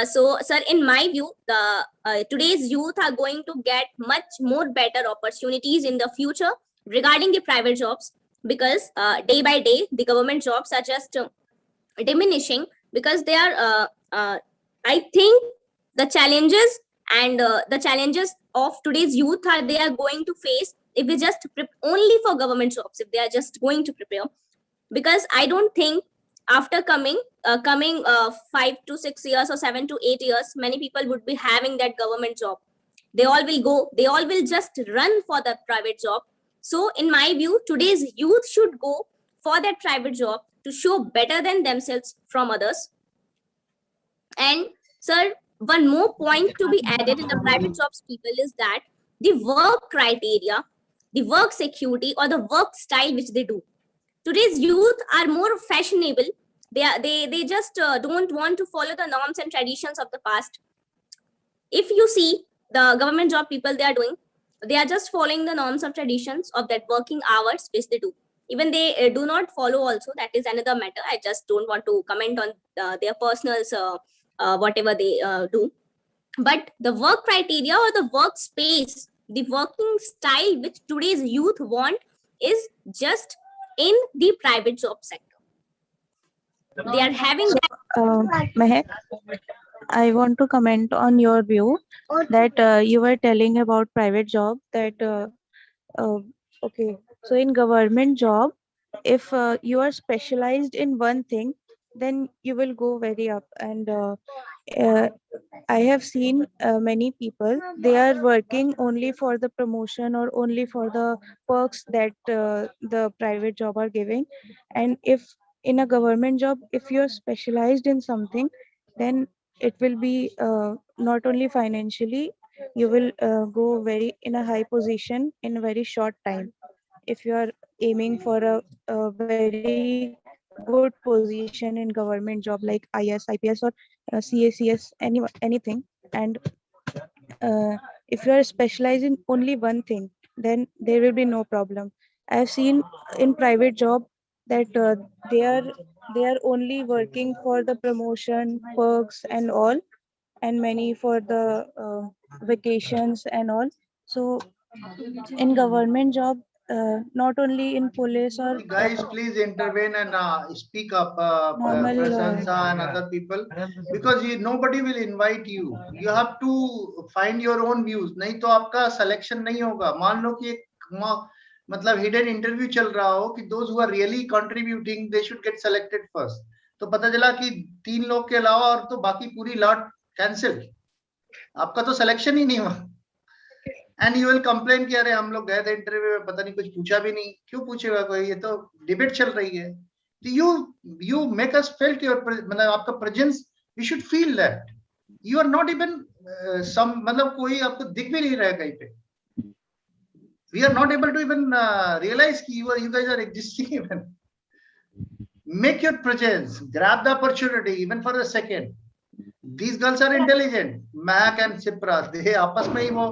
So, sir, in my view, the today's youth are going to get much more better opportunities in the future regarding the private jobs, because day by day the government jobs are just diminishing, because they are. I think the challenges and the challenges of today's youth they are going to face if we just only for government jobs, if they are just going to prepare. because I don't think after coming 5 to 6 years or 7 to 8 years, many people would be having that government job. They all will just run for the private job. So in my view, today's youth should go for that private job to show better than themselves from others. And sir, one more point to be added in the private jobs people is that the work criteria, the work security, or the work style which they do. Today's youth are more fashionable. They just don't want to follow the norms and traditions of the past. If you see the government job people they are just following the norms of traditions of that working hours which they do. Even they do not follow also, that is another matter. I just don't want to comment on their personals, whatever they do. But the work criteria or the workspace, the working style which today's youth want is just in the private job sector. They are having that. Mehak, I want to comment on your view that you were telling about private job that uh, okay, so in government job, if you are specialized in one thing, then you will go very up. And uh, I have seen many people, they are working only for the promotion or only for the perks that the private job are giving. And if in a government job, if you're specialized in something, then it will be not only financially, you will go very in a high position in a very short time. If you are aiming for a very good position in government job like IS, IPS, or CACS, anything, and if you are specialized in only one thing, then there will be no problem. I have seen in private job that they are only working for the promotion, perks, and all, and many for the vacations and all. So in government job, not only in police or Guys, please intervene and speak up, normal Prasansa and other people, because nobody will invite you. You have to find your own views. नहीं तो आपका selection नहीं होगा. मान लो कि एक मतलब hidden interview चल रहा हो कि those who are really contributing they should get selected first. तो पता चला कि 3 लोग के अलावा और तो बाकी पूरी lot cancel. आपका तो selection ही नहीं हुआ. एंड यू विल कंप्लेन कि अरे हम लोग गए थे इंटरव्यू में, पता नहीं कुछ पूछा भी नहीं. क्यों पूछेगा कोई, ये तो डिबेट चल रही है. तो यू मेक अस फेल कि मतलब आपका presence, we should feel that you are not even some, मतलब कोई आपको दिख भी नहीं रहा है कहीं पे. We are not able to even realize कि you guys are existing even. Make your presence, grab the opportunity even for a second. These girls are intelligent. Mac and Sipra, they आपस में ही वो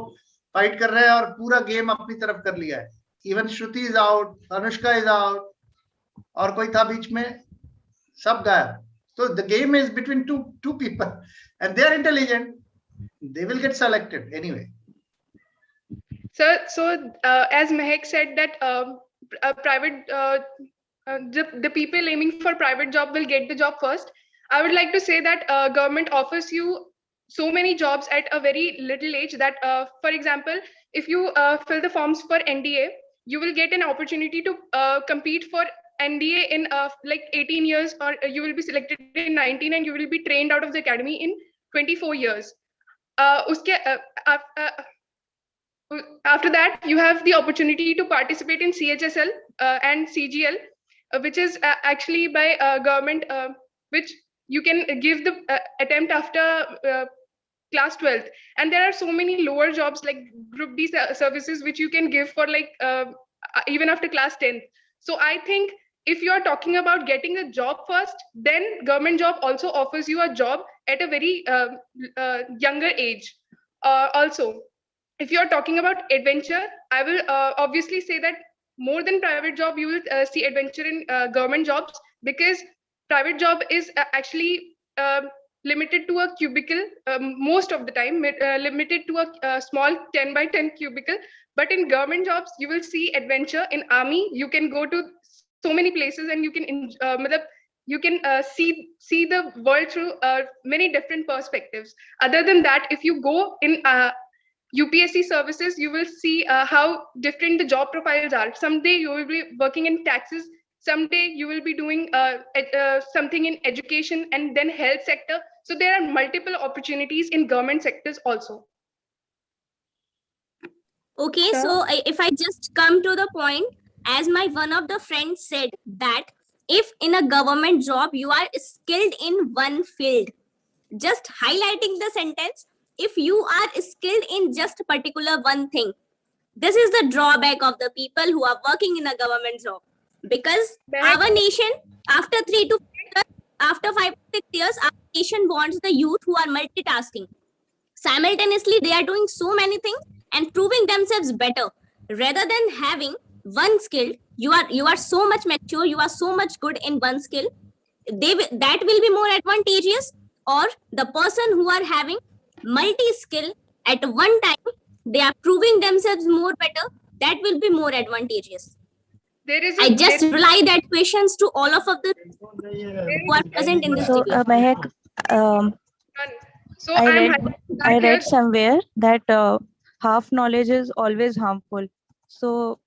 फाइट कर रहे हैं और पूरा game अपनी तरफ कर लिया है. Even Shruti is out, Anushka is out, और कोई था बीच में, सब गायब. So the game is between two people and they are intelligent. They will get selected anyway. So as Mehak said that the people aiming for private job will get the job first. I would like to say that government offers you so many jobs at a very little age that, for example, if you fill the forms for NDA, you will get an opportunity to compete for NDA in like 18 years, or you will be selected in 19 and you will be trained out of the academy in 24 years. After that, you have the opportunity to participate in CHSL and CGL, which is actually by government, which you can give the attempt after class 12th. And there are so many lower jobs like group D services which you can give for like even after class 10th. So I think if you are talking about getting a job first, then government job also offers you a job at a very younger age. Also, if you are talking about adventure, I will obviously say that more than private job, you will see adventure in government jobs, because private job is actually limited to a cubicle most of the time, limited to a small 10 by 10 cubicle. But in government jobs, you will see adventure. In army, you can go to so many places and you can see the world through many different perspectives. Other than that, if you go in UPSC services, you will see how different the job profiles are. Someday you will be working in taxes, Someday you will be doing something in education and then health sector. So there are multiple opportunities in government sectors also. Okay, Sir? so if I just come to the point, as my one of the friends said that if in a government job you are skilled in one field, just highlighting the sentence, if you are skilled in just a particular one thing, this is the drawback of the people who are working in a government job, because our nation after 3 to 4 years, after 5 to 6 years, our nation wants the youth who are multitasking. Simultaneously, they are doing so many things and proving themselves better, rather than having one skill. You are so much mature, you are so much good in one skill, that will be more advantageous, or the person who are having multi skill at one time, they are proving themselves more better, that will be more advantageous. There is I just rely that questions to all of the who are present in this So, debate. Mehak, so I I'm read highlighting that I here. read somewhere that half knowledge is always harmful. So,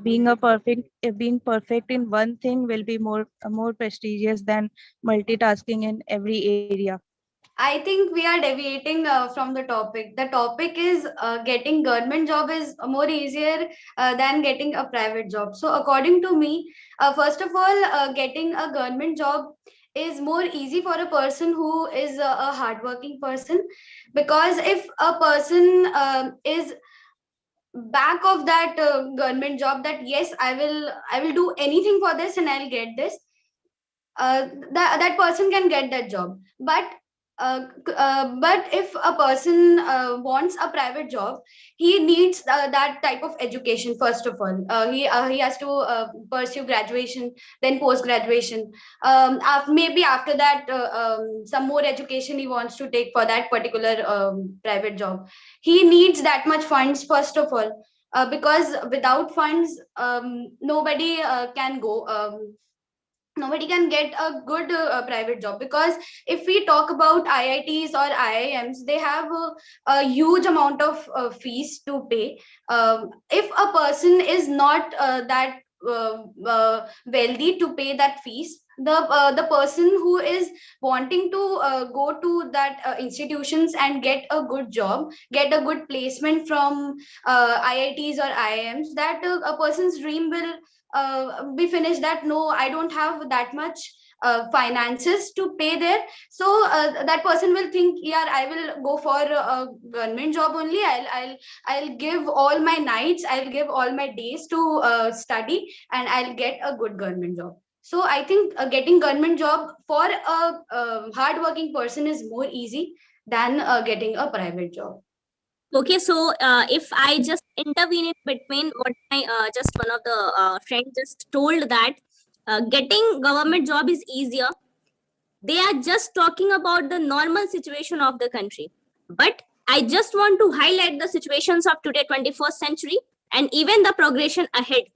being perfect in one thing will be more prestigious than multitasking in every area. I think we are deviating from the topic. The topic is getting government job is more easier than getting a private job. So according to me, first of all, getting a government job is more easy for a person who is a hardworking person, because if a person is back of that government job, that yes, I will do anything for this and I'll get this, that person can get that job. But if a person wants a private job, he needs that type of education. First of all, he has to pursue graduation, then post graduation. Maybe after that, some more education he wants to take for that particular private job. He needs that much funds, first of all, because without funds, nobody can get a good private job. Because if we talk about IITs or IIMs, they have a huge amount of fees to pay. If a person is not that wealthy to pay that fees, the person who is wanting to go to that institutions and get a good job, get a good placement from IITs or IIMs, that a person's dream will be finished. That no, I don't have that much finances to pay there. So that person will think, yeah, I will go for a government job only. I'll give all my nights, I'll give all my days to study, and I'll get a good government job. So I think getting government job for a hardworking person is more easy than getting a private job. Okay, so if I just intervene in between what my just one of the friends just told, that getting government job is easier. They are just talking about the normal situation of the country. But I just want to highlight the situations of today, 21st century, and even the progression ahead.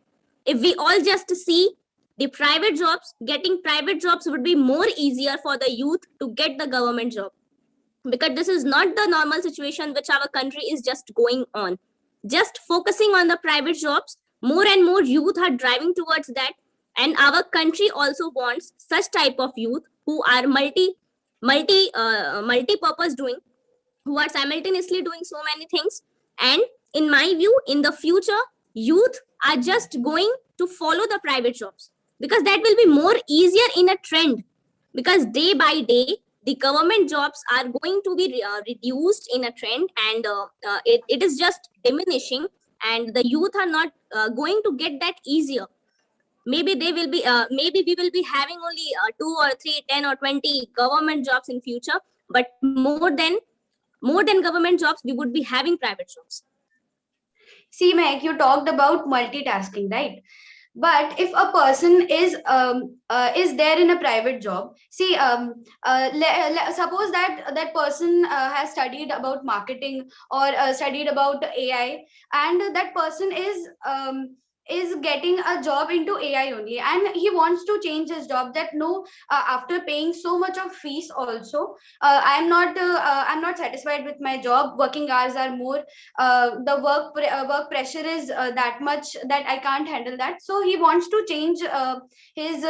If we all just see the private jobs, getting private jobs would be more easier for the youth to get the government job, because this is not the normal situation which our country is just going on. Just focusing on the private jobs, more and more youth are driving towards that, and our country also wants such type of youth who are multi-purpose doing, who are simultaneously doing so many things. And in my view, in the future, youth are just going to follow the private jobs, because that will be more easier in a trend, because day by day the government jobs are going to be reduced in a trend, and it is just diminishing, and the youth are not going to get that easier. Maybe they will be maybe we will be having only 2 or 3, 10 or 20 government jobs in future, but more than government jobs, we would be having private jobs. See, Mike, you talked about multitasking, right? But if a person is there in a private job, see, suppose that that person has studied about marketing, or studied about AI, and that person is is getting a job into AI only, and he wants to change his job. That no, after paying so much of fees, also I'm not satisfied with my job. Working hours are more. The work pressure is that much that I can't handle that. So he wants to change his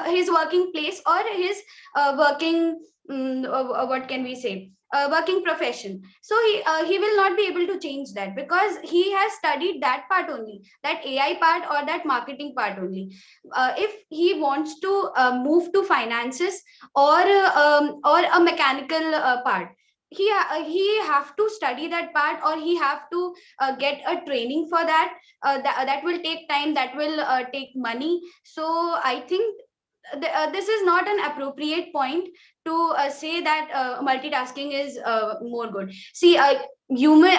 his working place, or his working what can we say, working profession. So he will not be able to change that, because he has studied that part only, that AI part or that marketing part only. If he wants to move to finances, or a mechanical part, he have to study that part, or he have to get a training for that. That will take time, that will take money. So I think this is not an appropriate point to say that multitasking is more good. See, human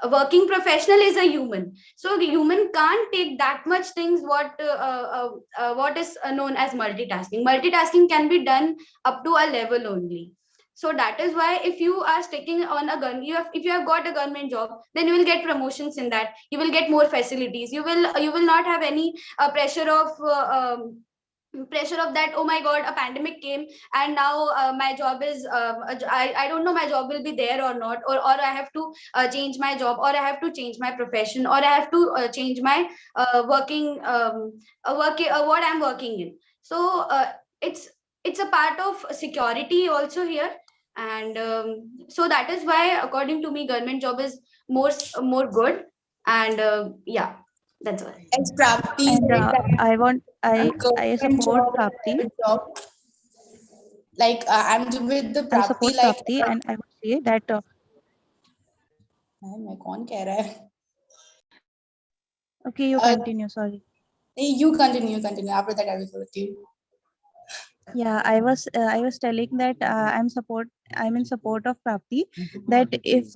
a working professional is a human, so the human can't take that much things what is known as multitasking. Multitasking can be done up to a level only. So that is why, if you are sticking on a gun, if you have got a government job, then you will get promotions in that, you will get more facilities, you will not have any pressure of that, oh my god, a pandemic came, and now my job is I don't know my job will be there or not, or I have to change my job, or I have to change my profession, or I have to change my what I'm working in. So it's a part of security also here. And so that is why, according to me, government job is more good. And yeah, that's all. As Prapti And said that I government support job, Prapti. private job, like I'm with the I Prapti, support like Prapti, and I would say that मैं कौन कह रहा है? okay, you continue. Sorry. You continue. After that, I will go with you. Yeah, I was telling that I'm in support of Prapti, that if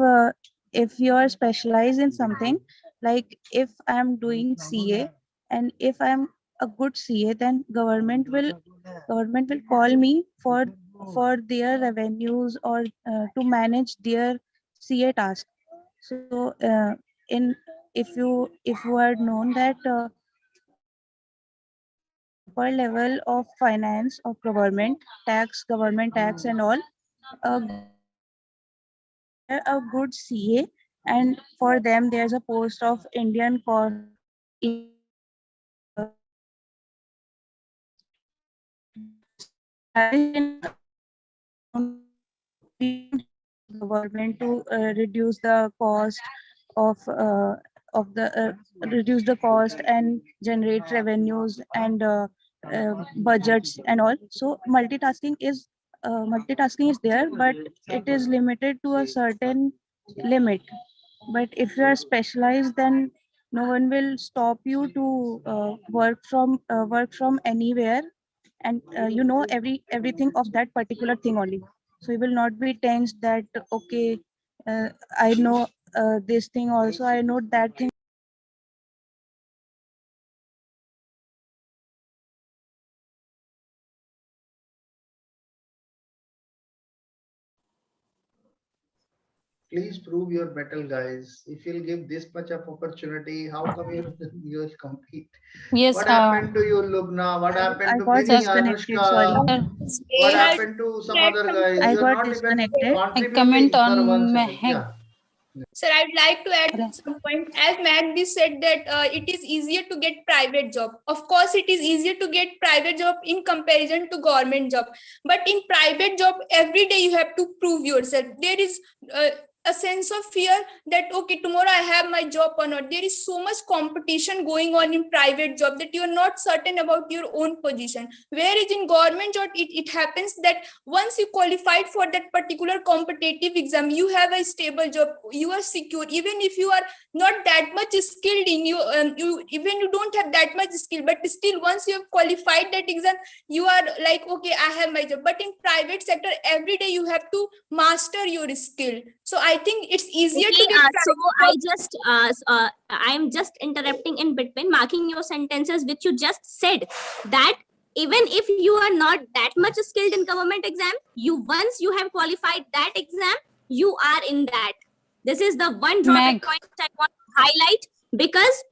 you are specialized in something, like if I'm doing CA, and if I'm a good CA, then government will call me for their revenues, or to manage their CA task. So in if you are known that upper level of finance of government tax and all, hire a good CA, and for them there's a post of Indian government to reduce the cost of the reduce the cost and generate revenues and budgets and all. So multitasking is there, but it is limited to a certain limit. But if you are specialized, then no one will stop you to work from anywhere, and you know everything of that particular thing only. So you will not be tensed that okay, I know this thing also, I know that thing. Please prove your mettle, guys. If you'll give this much of opportunity, how come you'll compete? Yes, What happened to you, Lubna? What happened I to got Mini, disconnected, sorry. Anushka? What Sir, happened to some other guys? I You're got not even disconnected. I comment contributing. Sir, one on second. Mehak. Yeah. Sir, I would like to add some point. As Magdi said that it is easier to get private job. Of course, it is easier to get private job in comparison to government job. But in private job, every day you have to prove yourself. There is a sense of fear that okay, tomorrow I have my job or not. There is so much competition going on in private job that you are not certain about your own position. Whereas in government job, it happens that once you qualified for that particular competitive exam, you have a stable job, you are secure. Even if you are not that much skilled in even you don't have that much skill, but still once you have qualified that exam, you are like okay, I have my job. But in private sector, every day you have to master your skill. So I think it's easier Okay, to get I'm just interrupting in between, marking your sentences which you just said, that even if you are not that much skilled in government exam, once you have qualified that exam, you are in that. This is the one drawback Meg. point I want to highlight, because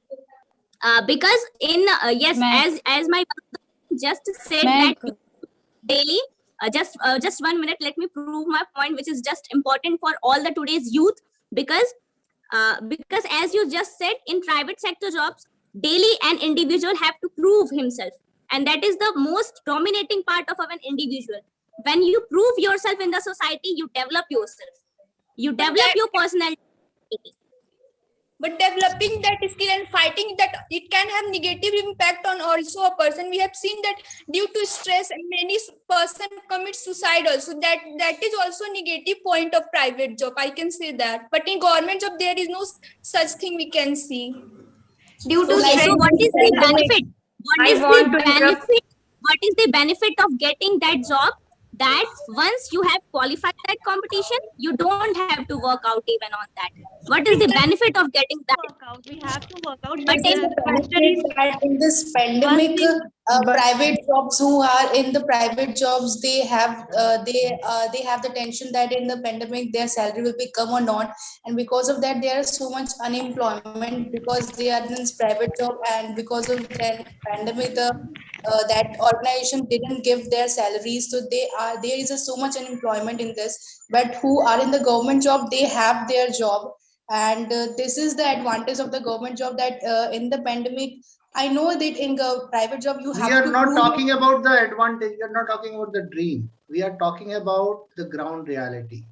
Because in yes, Ma'am. as my just said Ma'am. that daily, just 1 minute, let me prove my point, which is just important for all the today's youth. Because as you just said, in private sector jobs, daily an individual have to prove himself, and that is the most dominating part of an individual. When you prove yourself in the society, you develop yourself, you develop your personality. But developing that skill and fighting that, it can have negative impact on also a person. We have seen that due to stress, many person commit suicide also. That is also a negative point of private job, I can say that. But in government job, there is no such thing we can see. Due to Okay, stress. so what is the benefit? What is the benefit? What is the benefit of getting that job? That once you have qualified that competition, you don't have to work out even on that. What is the benefit of getting that? We have to work out. But in The benefit that in this pandemic, private jobs who are in the private jobs, they have the tension that in the pandemic their salary will become or not, and because of that there is so much unemployment because they are in this private job, and because of that pandemic that organization didn't give their salaries, so there is so much unemployment in this. But who are in the government job, they have their job, and this is the advantage of the government job, that in the pandemic, I know that in private job you have We are to not prove talking about the advantage. We are not talking about the dream. We are talking about the ground reality.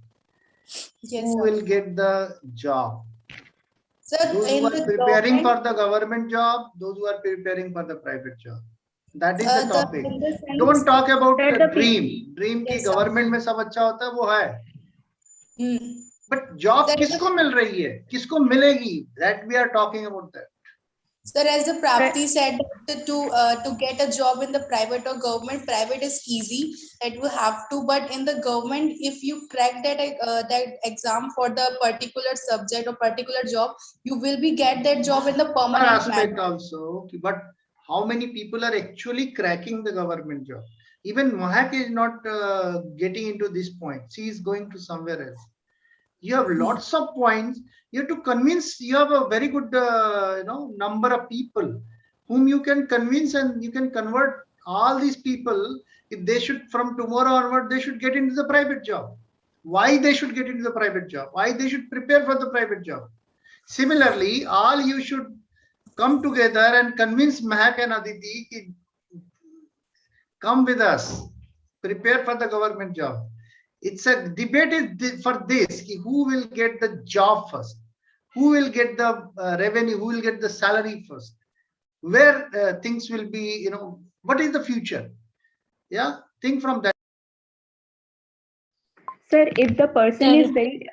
Yes, Who sir. will get the job? Sir, Those in who the are preparing for government, the government job, those who are preparing for the private job. That is the topic. in the sense Don't talk about that the the dream. Dream की Yes, sir. government में सब अच्छा होता है वो है. Hmm. But job Sir, किसको मिल रही है? किसको मिलेगी? That we are talking about that. Sir, as the Prapti said, that to get a job in the private or government, private is easy, that you have to, but in the government, if you crack that exam for the particular subject or particular job, you will be get that job in the One permanent aspect manner. also, but how many people are actually cracking the government job? Even Mahak is not getting into this point. She is going to somewhere else. You have lots of points. You have to convince. You have a very good number of people whom you can convince, and you can convert all these people. If they should, from tomorrow onward, they should get into the private job. Why they should get into the private job? Why they should prepare for the private job? Similarly, all you should come together and convince Mahak and Aditi ki come with us, prepare for the government job. It's a debate is for this, ki who will get the job first, who will get the revenue, who will get the salary first, where things will be, what is the future? Yeah, think from that. Sir, if the person is very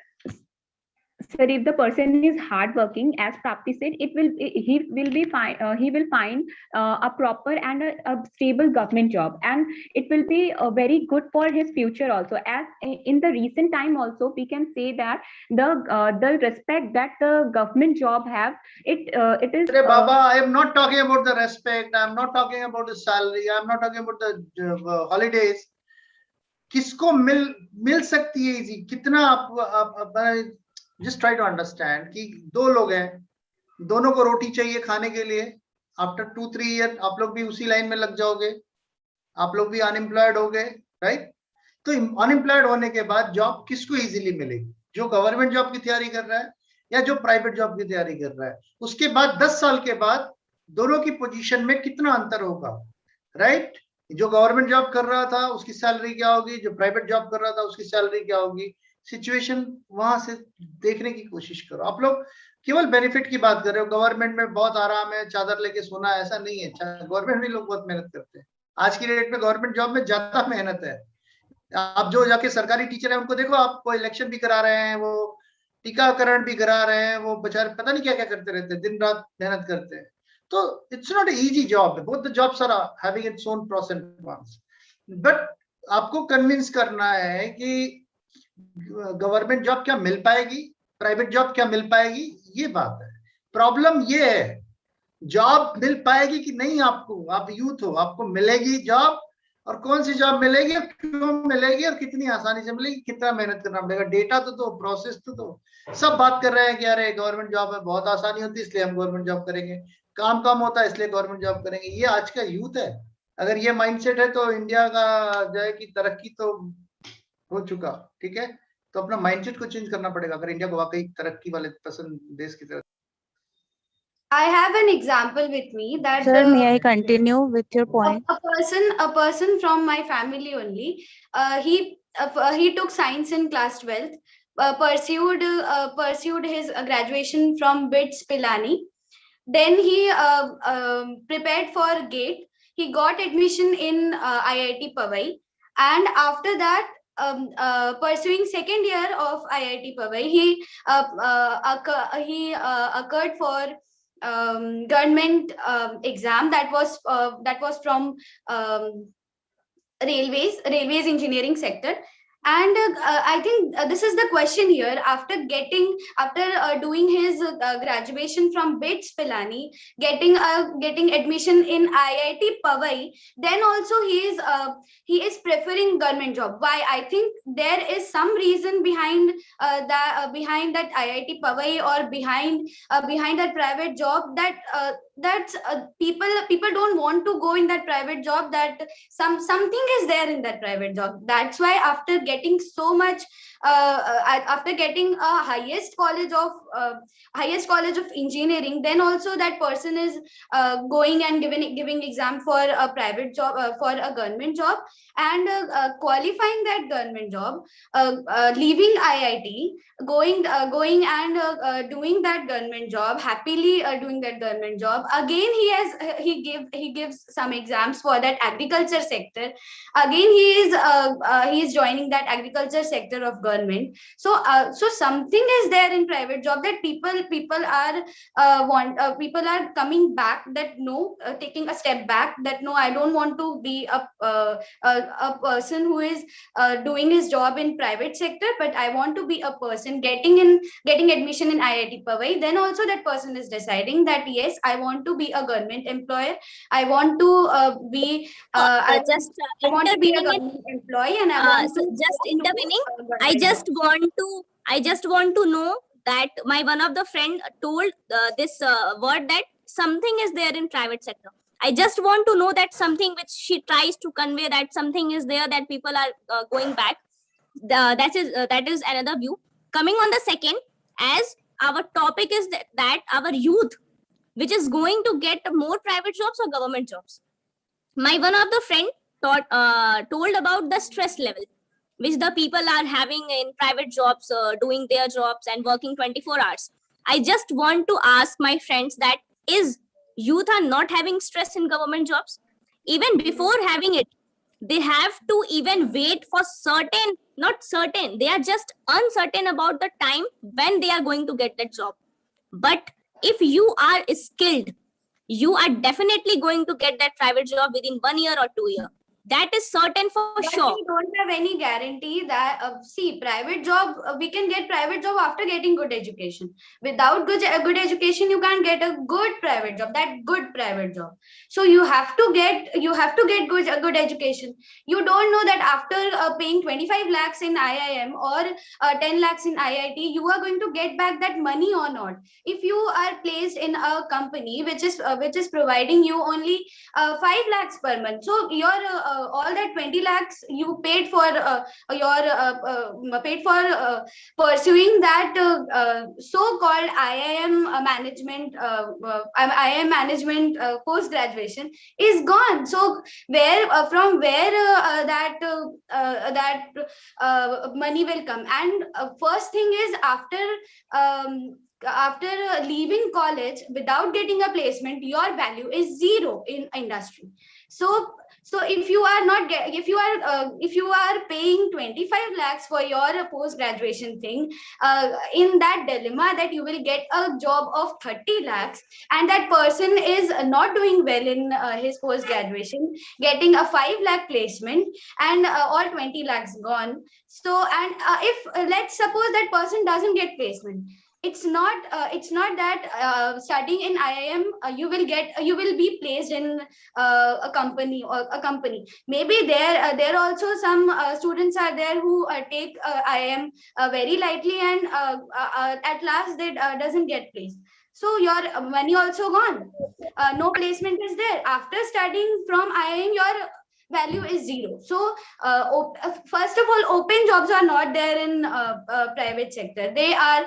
Sir, if the person is hardworking, as Prapti said, he will be fine. He will find a proper and a stable government job, and it will be very good for his future also. As in the recent time, also we can say that the respect that the government job have, it is. Baba, I am not talking about the respect. I am not talking about the salary. I am not talking about the holidays. किसको मिल सकती है easy? कितना आप just try to understand कि दो लोग हैं, दोनों को रोटी चाहिए खाने के लिए. आफ्टर 2-3 ईयर आप लोग भी उसी लाइन में लग जाओगे, आप लोग भी अनएम्प्लॉयड हो गए, राइट? तो अनएम्प्लॉयड होने के बाद जॉब किसको इजीली मिलेगी? जो गवर्नमेंट जॉब की तैयारी कर रहा है या जो प्राइवेट जॉब की तैयारी कर रहा है. उसके बाद 10 साल के बाद दोनों की पोजीशन में कितना अंतर होगा, राइट? जो गवर्नमेंट जॉब कर रहा था उसकी सैलरी क्या होगी, जो प्राइवेट जॉब कर रहा था उसकी सैलरी क्या होगी? सिचुएशन वहां से देखने की कोशिश करो. आप लोग केवल बेनिफिट की बात कर रहे हो, गवर्नमेंट में बहुत आराम है, चादर लेके सोना, ऐसा नहीं है. गवर्नमेंट में लोग बहुत मेहनत करते हैं. आज की डेट में गवर्नमेंट जॉब में ज्यादा मेहनत है. आप जो जाके सरकारी टीचर है उनको देखो, आपको इलेक्शन भी करा रहे हैं, वो टीकाकरण भी करा रहे हैं, वो बेचारे पता नहीं क्या क्या करते रहते हैं, दिन रात मेहनत करते हैं. तो it's not easy job. Both the jobs are having its own pros and cons. But आपको कन्विंस करना है कि गवर्नमेंट जॉब क्या मिल पाएगी, प्राइवेट जॉब क्या मिल पाएगी, ये बात है. प्रॉब्लम ये है, जॉब मिल पाएगी कि नहीं आपको. आप यूथ हो, आपको मिलेगी जॉब, और कौन सी जॉब मिलेगी और क्यों मिलेगी और कितनी आसानी से मिलेगी, कितना मेहनत करना पड़ेगा. डेटा तो दो, प्रोसेस तो दो. सब बात कर रहे हैं कि अरे गवर्नमेंट जॉब में बहुत आसानी होती है इसलिए हम गवर्नमेंट जॉब करेंगे. काम कम होता है इसलिए गवर्नमेंट जॉब करेंगे, ये आज का यूथ है। अगर ये माइंडसेट है तो इंडिया का जो है कि तरक्की तो हो चुका, ठीक है। तो अपना माइंडसेट को चेंज करना पड़ेगा अगर इंडिया को वाकई तरक्की वाले पसंद देश की तरफ। I have an example with me that Sir, may I continue with your point? a person from my family only. He took science in class 12th. Pursued his graduation from BITS Pilani. Then he prepared for GATE. He got admission in IIT Powai, and after that, pursuing second year of IIT Powai, he occurred for government exam that was from railways engineering sector. And I think this is the question here. After doing his graduation from BITS Pilani, getting admission in IIT Powai, then also he is preferring government job. Why? I think there is some reason behind behind that IIT Powai, or behind that private job, that people don't want to go in that private job, that something is there in that private job. That's why after getting so much after getting a highest college of engineering, then also that person is going and giving exam for a private job, for a government job, and qualifying that government job, leaving IIT, going and doing that government job, happily doing that government job. Again he gives some exams for that agriculture sector. Again he is joining that agriculture sector of government. So something is there in private job, that people are coming back, that no, taking a step back, that no, I don't want to be a person who is doing his job in private sector, but I want to be a person getting admission in IIT Powai. Then also that person is deciding that yes, I want to be a government employer, I want to be I want to be a government employee, and I want to just go to intervening. a government I job. just want to know that my one of the friend told this word, that something is there in private sector. I just want to know that something which she tries to convey, that something is there, that people are going back. That is another view. Coming on the second, as our topic is that our youth, which is going to get more private jobs or government jobs. My one of the friend told about the stress level which the people are having in private jobs, doing their jobs and working 24 hours. I just want to ask my friends that is youth are not having stress in government jobs? Even before having it, they have to even wait for certain, not certain, they are just uncertain about the time when they are going to get that job. But if you are skilled, you are definitely going to get that private job within 1 year or 2 years. That is certain for But sure. we don't have any guarantee that see, private job, we can get private job after getting good education. Without good education, you can't get a good private job, that good private job. So you have to get good education. You don't know that after paying 25 lakhs in IIM or 10 lakhs in IIT, you are going to get back that money or not. If you are placed in a company which is providing you only 5 lakhs per month, so your all that 20 lakhs you paid for pursuing that so-called IIM management post graduation is gone. So from where that money will come? And first thing is, after leaving college without getting a placement, your value is zero in industry. So if you are not if you are paying 25 lakhs for your post graduation thing, in that dilemma that you will get a job of 30 lakhs, and that person is not doing well in his post graduation, getting a 5 lakh placement, and all 20 lakhs gone. So, and if let's suppose that person doesn't get placement, it's not that studying in IIM you will be placed in a company. Maybe there also some students are there who take IIM very lightly, and at last they doesn't get placed. so your money also gone. No placement is there. After studying from IIM, your value is zero. So first of all, open jobs are not there in private sector. They are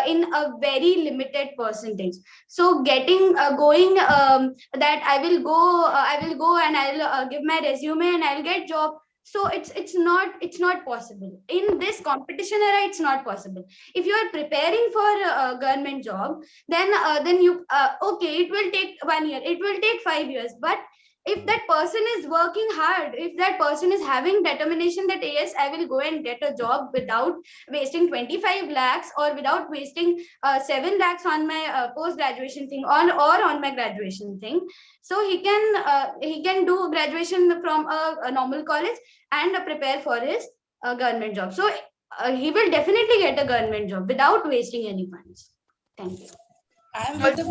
in a very limited percentage. So getting going that I will go and I'll give my resume and I'll get job. So it's not possible in this competition era. It's not possible. If you are preparing for a government job, then you okay, it will take 1 year, it will take 5 years, but if that person is working hard, if that person is having determination that yes, I will go and get a job without wasting 25 lakhs or without wasting 7 lakhs on my post graduation thing or on my graduation thing, so he can do graduation from a normal college and prepare for his government job. So he will definitely get a government job without wasting any funds. Thank you. I am with the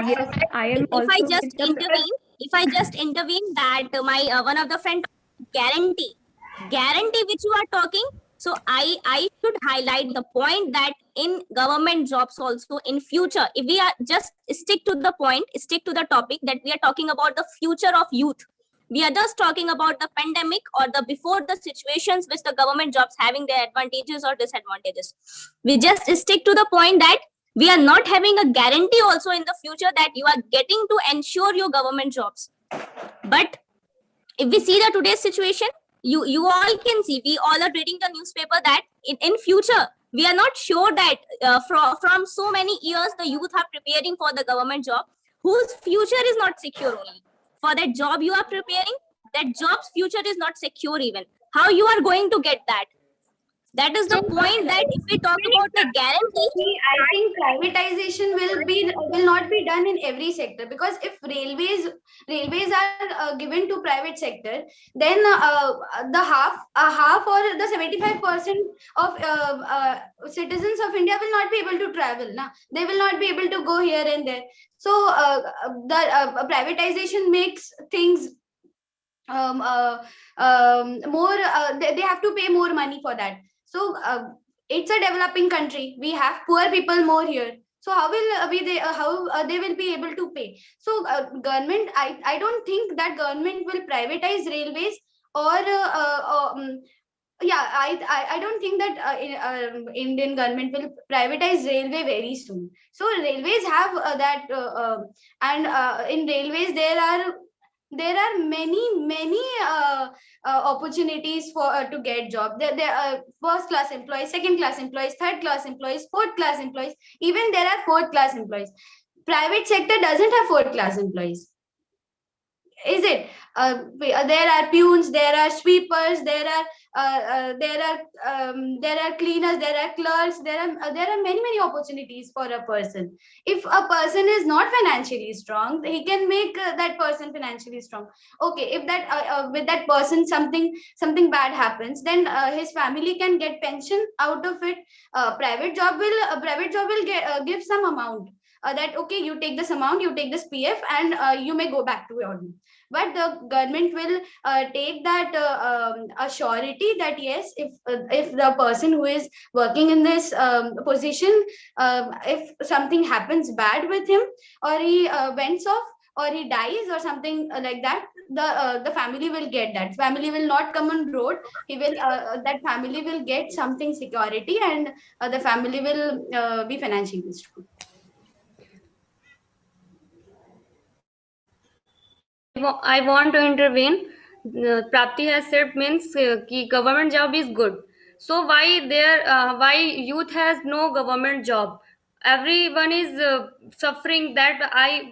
Yes, I am If I also just with the intervene that my one of the friend guarantee which you are talking, so I should highlight the point that in government jobs also in future, if we are just stick to the topic that we are talking about the future of youth, we are just talking about the pandemic or the before the situations which the government jobs having their advantages or disadvantages. We just stick to the point that we are not having a guarantee also in the future that you are getting to ensure your government jobs. But if we see the today's situation, you all can see, we all are reading the newspaper that in future we are not sure that from so many years the youth are preparing for the government job whose future is not secure. Only for that job you are preparing, that job's future is not secure. Even how you are going to get that? That is the point, that if we talk about the guarantee, I think privatization will not be done in every sector, because if railways are given to private sector, then the half or the 75% of citizens of India will not be able to travel. Na? They will not be able to go here and there. So the privatization makes things more. They have to pay more money for that. So it's a developing country. We have poor people more here. So how will they will be able to pay? So government, I don't think that government will privatize railways or yeah, I don't think that Indian government will privatize railway very soon. So railways have that and in railways there are many opportunities for to get job. There are first class employees, second class employees, third class employees, fourth class employees. Even there are fourth class employees. Private sector doesn't have fourth class employees, is it? There are peons, there are sweepers, there are cleaners, there are clerks, there are many opportunities for a person. If a person is not financially strong, he can make that person financially strong. Okay, if that with that person something bad happens, then his family can get pension out of it. Private job will give some amount. That okay, you take this amount, you take this PF, and you may go back to your home. But the government will take that assurity that yes, if the person who is working in this position, if something happens bad with him, or he went off, or he dies or something like that, the family will get that. Family will not come on road. He will that family will get something security, and the family will be financially strong. I want to intervene. Prapti has said means ki government job is good. So why youth has no government job? Everyone is suffering that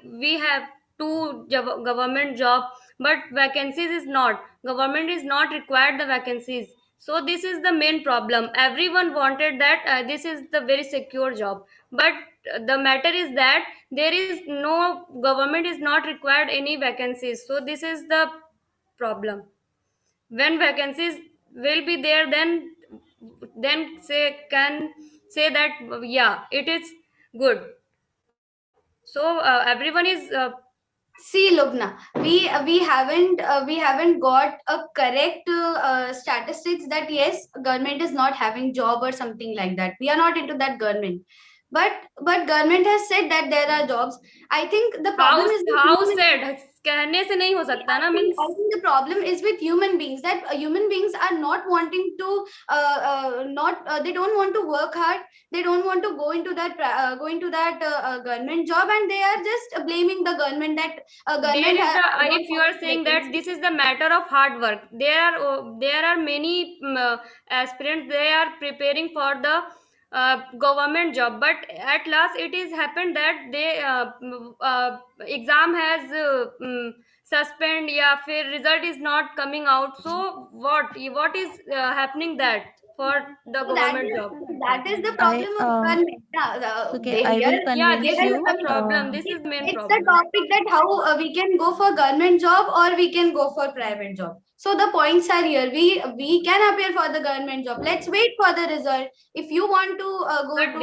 we have government job, but vacancies is not. Government is not required the vacancies. So this is the main problem. Everyone wanted that this is the very secure job, but the matter is that there is no government is not required any vacancies. So this is the problem. When vacancies will be there, then can say that yeah, it is good. So everyone is See, Lubna, we haven't got a correct statistics that yes, government is not having job or something like that. We are not into that government. but government has said that there are jobs. I think the problem is with How human said? कहने से नहीं हो सकता ना, means I think the problem is with human beings, that human beings are not wanting to they don't want to work hard, they don't want to go into that government job, and they are just blaming the government that there government is the don't if you have are saying that vacancies. this is the matter of hard work, there are many aspirants, they are preparing for the government job, but at last it is happened that they exam has suspend, या फिर result is not coming out, so what is happening that for the So government job? that is the I problem of government. okay, I will Yeah, convince this is you. the problem, this is main It's the problem. topic that how we can go for government job or we can go for private job. So the points are here. We can appear for the government job. Let's wait for the result. If you want to go But to,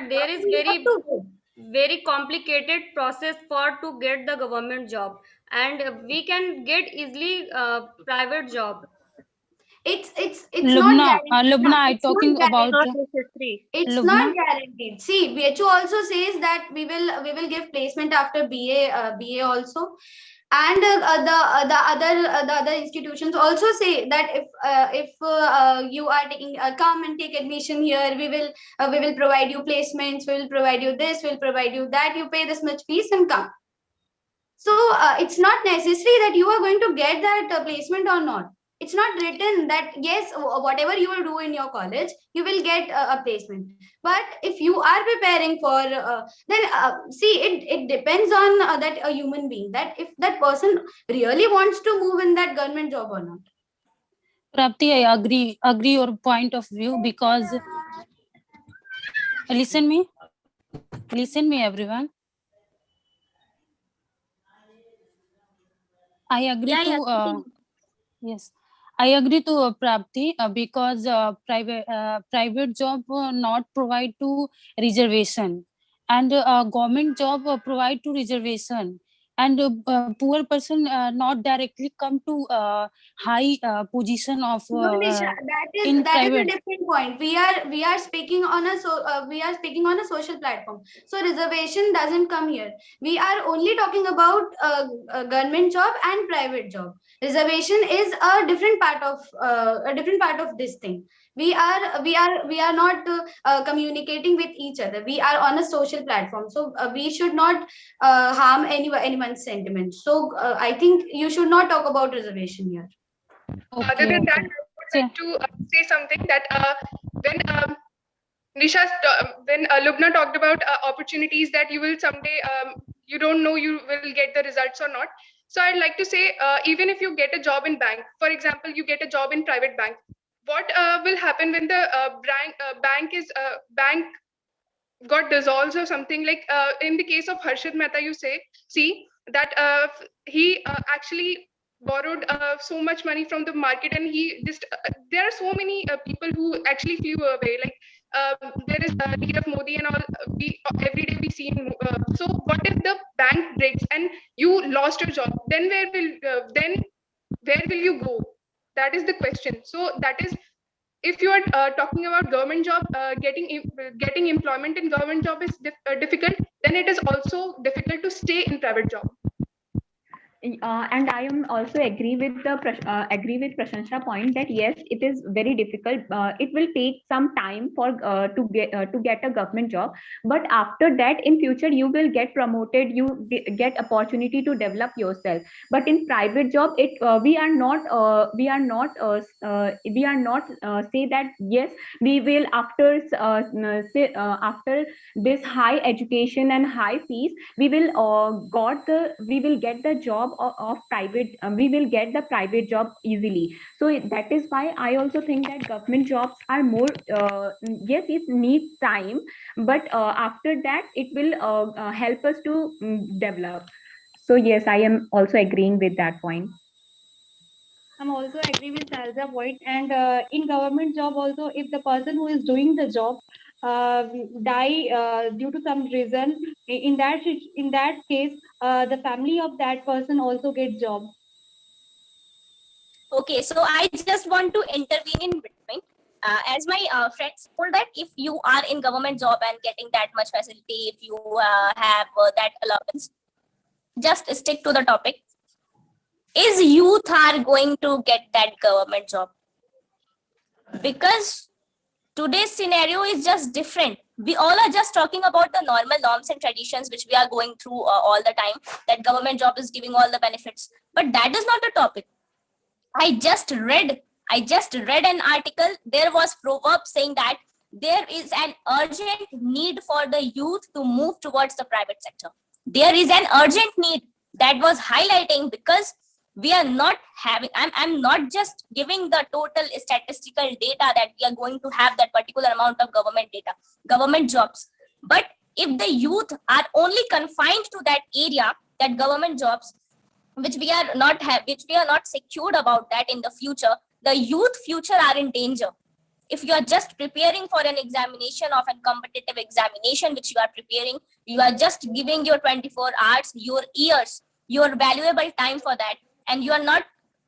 there is you have to go. very complicated process for to get the government job, and we can get easily private job. It's not Lubna, guaranteed. Lubna, I It's not talking about guaranteed. Not necessary. It's not Lubna. guaranteed. See, BHO also says that we will give placement after BA also, and the other institutions also say that if you are taking come and take admission here, we will provide you placements, we will provide you this, we'll provide you that, you pay this much fees and come. So it's not necessary that you are going to get that placement or not. It's not written that yes, whatever you will do in your college, you will get a placement. But if you are preparing for, then see, it depends on that a human being, that if that person really wants to move in that government job or not. Prapti, I agree your point of view, because listen me everyone. I agree Yeah, yeah. to yes, I agree to Prapti, because private job not provide to reservation, and government job provide to reservation, and poor person not directly come to high position of No, Nisha, in that is a private. different point. We are speaking on we are speaking on a social platform. So reservation doesn't come here. We are only talking about government job and private job. Reservation is a different part of this thing. We are not communicating with each other. We are on a social platform, so we should not harm anyone's sentiments. So I think you should not talk about reservation here. Other than that, I would like to say something that when when Lubna talked about opportunities that you will someday, you don't know you will get the results or not. So I'd like to say, even if you get a job in bank, for example, you get a job in private bank, what will happen when the bank got dissolved or something, like in the case of Harshit Mehta, you see that he actually borrowed so much money from the market, and he just there are so many people who actually flew away, like there is Nirav Modi and all, we every day we see so what if the bank breaks and you lost your job, then where will you go? That is the question. So that is, if you are talking about government job, getting employment in government job is difficult, then it is also difficult to stay in private job. And I am also agree with Prashansha point that yes, it is very difficult. It will take some time for to get a government job, but after that, in future, you will get promoted. You get opportunity to develop yourself. But in private job, we are not say that yes, we will after after this high education and high fees, we will get the job of private, we will get the private job easily. So that is why I also think that government jobs are more, yes, it needs time, but after that it will help us to develop. So yes, I am also agreeing with that point. I'm also agree with Salza point, and in government job also, if the person who is doing the job die due to some reason, in that case, the family of that person also get job. Okay, so I just want to intervene in between. as my friends told that if you are in government job and getting that much facility, if you have that allowance, just stick to the topic. Is youth are going to get that government job? Because today's scenario is just different. We all are just talking about the normal norms and traditions which we are going through all the time, that government job is giving all the benefits, but that is not the topic. I just read an article. There was proverb saying that there is an urgent need for the youth to move towards the private sector. There is an urgent need that was highlighting, because we are not having, I'm not just giving the total statistical data that we are going to have that particular amount of government data, government jobs. But if the youth are only confined to that area, that government jobs, which we are not secured about that in the future, the youth future are in danger. If you are just preparing for an examination of a competitive examination which you are preparing, you are just giving your 24 hours, your years, your valuable time for that, and you are not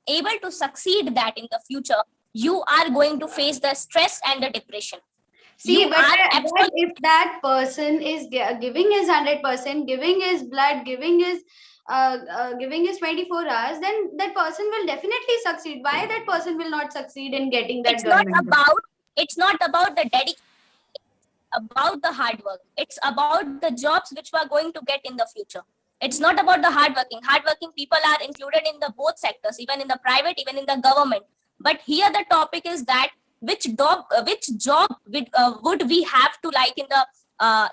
able to succeed that in the future, you are going to face the stress and the depression. See, but if that person is giving his 100%, giving his blood, giving his 24 hours, then that person will definitely succeed. Why that person will not succeed in getting that it's not about the dedication, about the hard work. It's about the jobs which we are going to get in the future. It's not about the hardworking people are included in the both sectors, even in the private, even in the government. But here the topic is that which job would we have to like in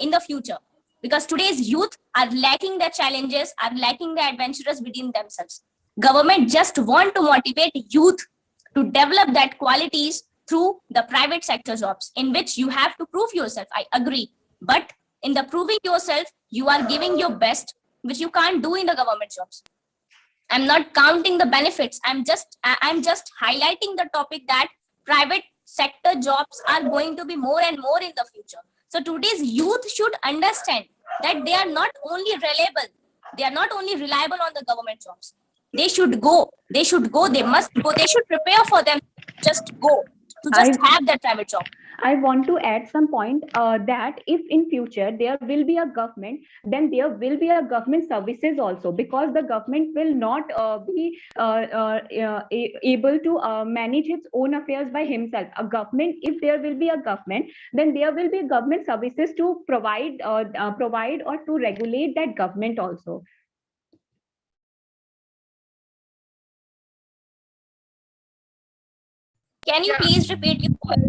the future? Because today's youth are lacking the challenges, are lacking the adventurous within themselves. Government just want to motivate youth to develop that qualities through the private sector jobs, in which you have to prove yourself. I agree. But in the proving yourself, you are giving your best, which you can't do in the government jobs. I'm not counting the benefits. I'm just highlighting the topic that private sector jobs are going to be more and more in the future. So today's youth should understand that they are not only reliable, on the government jobs. They should go, they must go, they should prepare for them, just go, to just have that private job. I want to add some point that if in future there will be a government, then there will be a government services also, because the government will not be able to manage its own affairs by himself. A government, if there will be a government, then there will be government services to provide or to regulate that government also. Can you please repeat your point?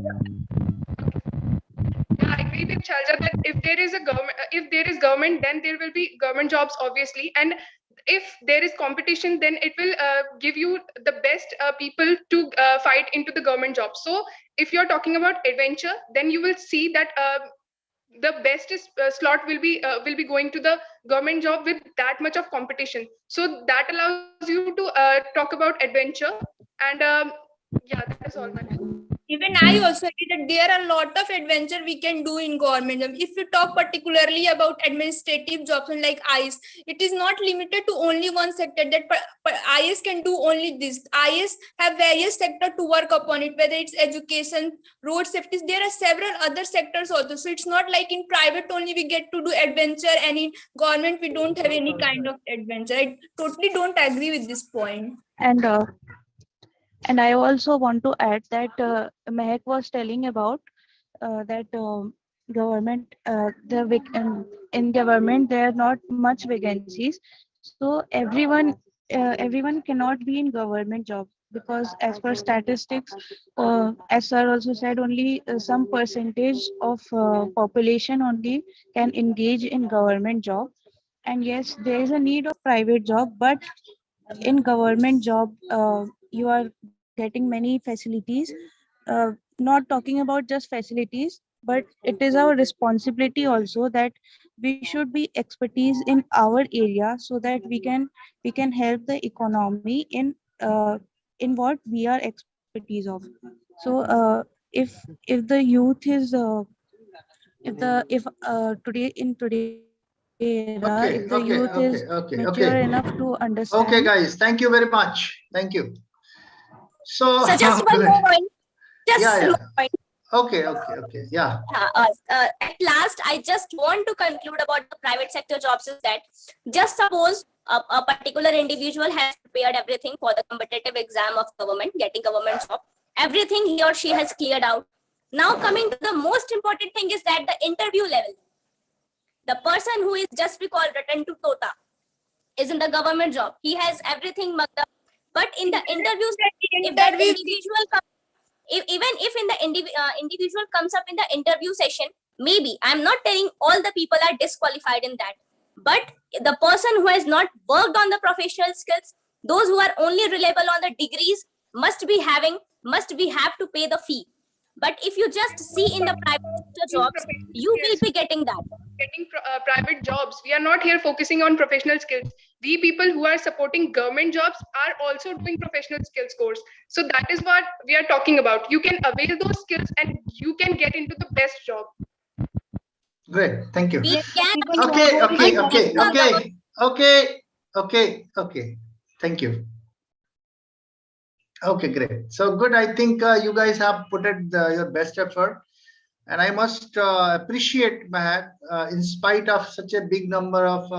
Yeah, I agree with Shalja that if there is government, then there will be government jobs, obviously. And if there is competition, then it will give you the best people to fight into the government job. So if you're talking about adventure, then you will see that the best slot will be going to the government job with that much of competition. So that allows you to talk about adventure. And yeah, that is all. Even I also agree that there are a lot of adventure we can do in government job. If you talk particularly about administrative jobs and like IS, it is not limited to only one sector. That IS can do only this. IS have various sectors to work upon it, whether it's education, road safety. There are several other sectors also. So it's not like in private only we get to do adventure, and in government we don't have any kind of adventure. I totally don't agree with this point. And I also want to add that Mehak was telling about that government, in government there are not much vacancies, so everyone cannot be in government job, because as per statistics, as sir also said, only some percentage of population only can engage in government job. And yes, there is a need of private job, but in government job you are getting many facilities. Not talking about just facilities, but it is our responsibility also that we should be expertise in our area, so that we can help the economy in what we are expertise of. So if the youth is today era, if the youth is mature enough to understand. Okay, guys, thank you very much. Thank you. So just one more point. yeah. Okay. Yeah. At last, I just want to conclude about the private sector jobs is that just suppose a particular individual has prepared everything for the competitive exam of government, getting government job. Everything he or she has cleared out. Now coming to the most important thing is that the interview level. The person who is just recalled written to Tota is in the government job. He has everything mugged up. But in the interviews, if that individual even if in the individual comes up in the interview session, maybe I'm not telling all the people are disqualified in that, but the person who has not worked on the professional skills, those who are only reliable on the degrees must have to pay the fee. But if you just see in the private sector jobs, you will be getting that. Getting private jobs. We are not here focusing on professional skills. We people who are supporting government jobs are also doing professional skills course. So that is what we are talking about. You can avail those skills and you can get into the best job. Great. Thank you. We can. Okay. Thank you. Okay, great. So good. I think you guys have put it your best effort. And I must appreciate Mahat, in spite of such a big number of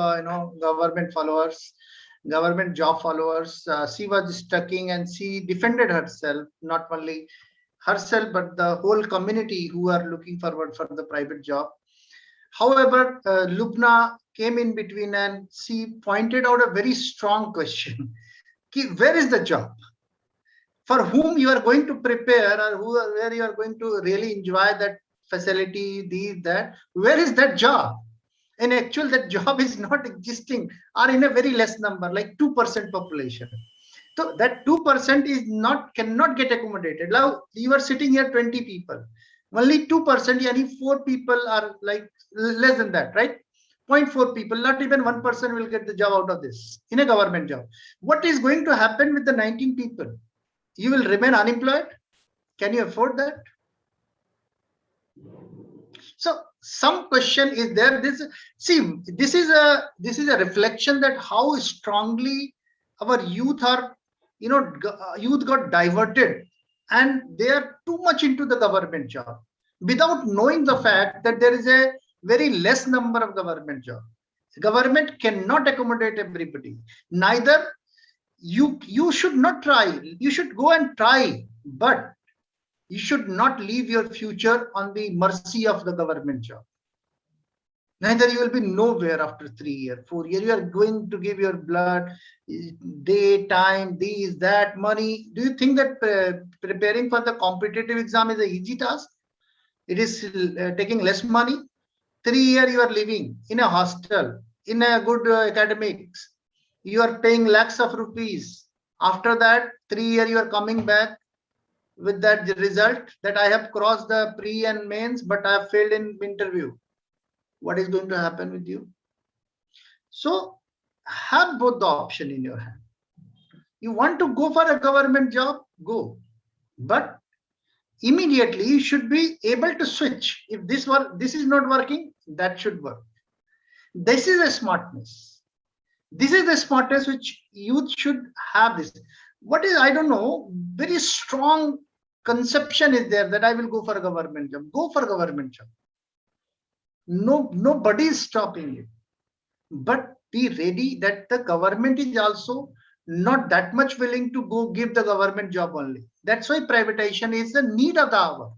government followers, government job followers, she was stucking and she defended herself, not only herself but the whole community who are looking forward for the private job. However, Lubna came in between and she pointed out a very strong question: where is the job? For whom you are going to prepare, or where you are going to really enjoy that facility, that, where is that job? And actually that job is not existing, or in a very less number, like 2% population. So that 2% is cannot get accommodated. Now you are sitting here 20 people, only 2%, only 4 people are like less than that, right? 0.4 people, not even 1% will get the job out of this in a government job. What is going to happen with the 19 people? You will remain unemployed? Can you afford that? So some question is there. This is a reflection that how strongly our youth are, youth got diverted and they are too much into the government job without knowing the fact that there is a very less number of government jobs. Government cannot accommodate everybody. Neither you should not try. You should go and try, but you should not leave your future on the mercy of the government job. Neither you will be nowhere after 3 years, 4 years. You are going to give your blood, day, time, this, that, money. Do you think that preparing for the competitive exam is an easy task? It is taking less money. 3 years you are living in a hostel, in a good academics. You are paying lakhs of rupees. After that, 3 years you are coming back with that result that I have crossed the pre and mains, but I have failed in interview. What is going to happen with you? So have both the option in your hand. You want to go for a government job, go. But immediately you should be able to switch. If this is not working, that should work. This is a smartness. This is the smartness which youth should have. This. What is, I don't know, very strong conception is there that I will go for a government job. Go for a government job. No, nobody is stopping it. But be ready that the government is also not that much willing to go give the government job only. That's why privatization is the need of the hour.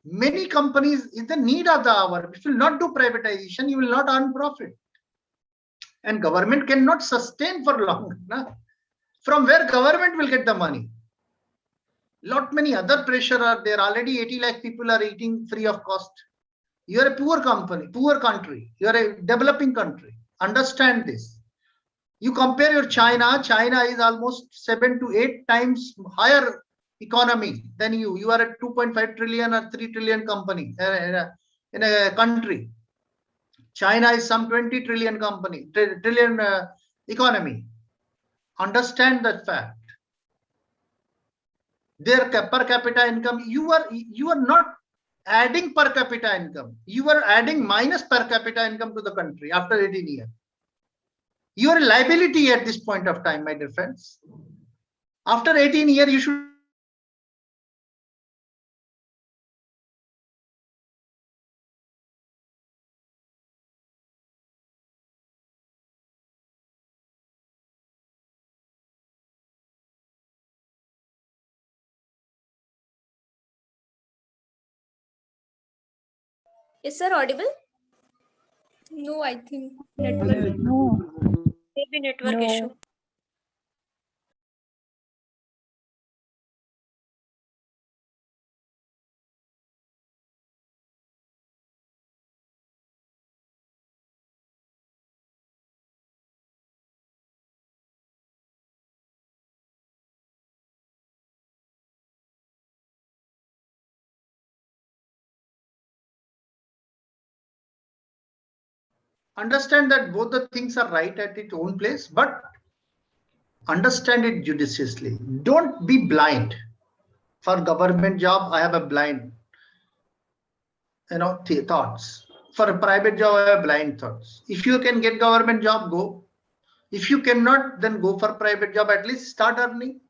Many companies is the need of the hour. If you will not do privatization, you will not earn profit. And government cannot sustain for long. Na? From where government will get the money? Lot many other pressure are there. Already 80 lakh people are eating free of cost. You are a poor company, poor country. You are a developing country. Understand this. You compare your China. China is almost 7 to 8 times higher economy than you. You are a 2.5 trillion or 3 trillion company in a country. China is some 20 trillion economy. Understand that fact. Their per capita income, you are not adding per capita income. You are adding minus per capita income to the country after 18 years. You are a liability at this point of time, my dear friends. After 18 years, you should Is sir audible? No, I think network. No. Maybe network issue. No. Understand that both the things are right at its own place, but understand it judiciously. Don't be blind. For government job, I have a blind, thoughts. For a private job, I have blind thoughts. If you can get government job, go. If you cannot, then go for private job. At least start earning.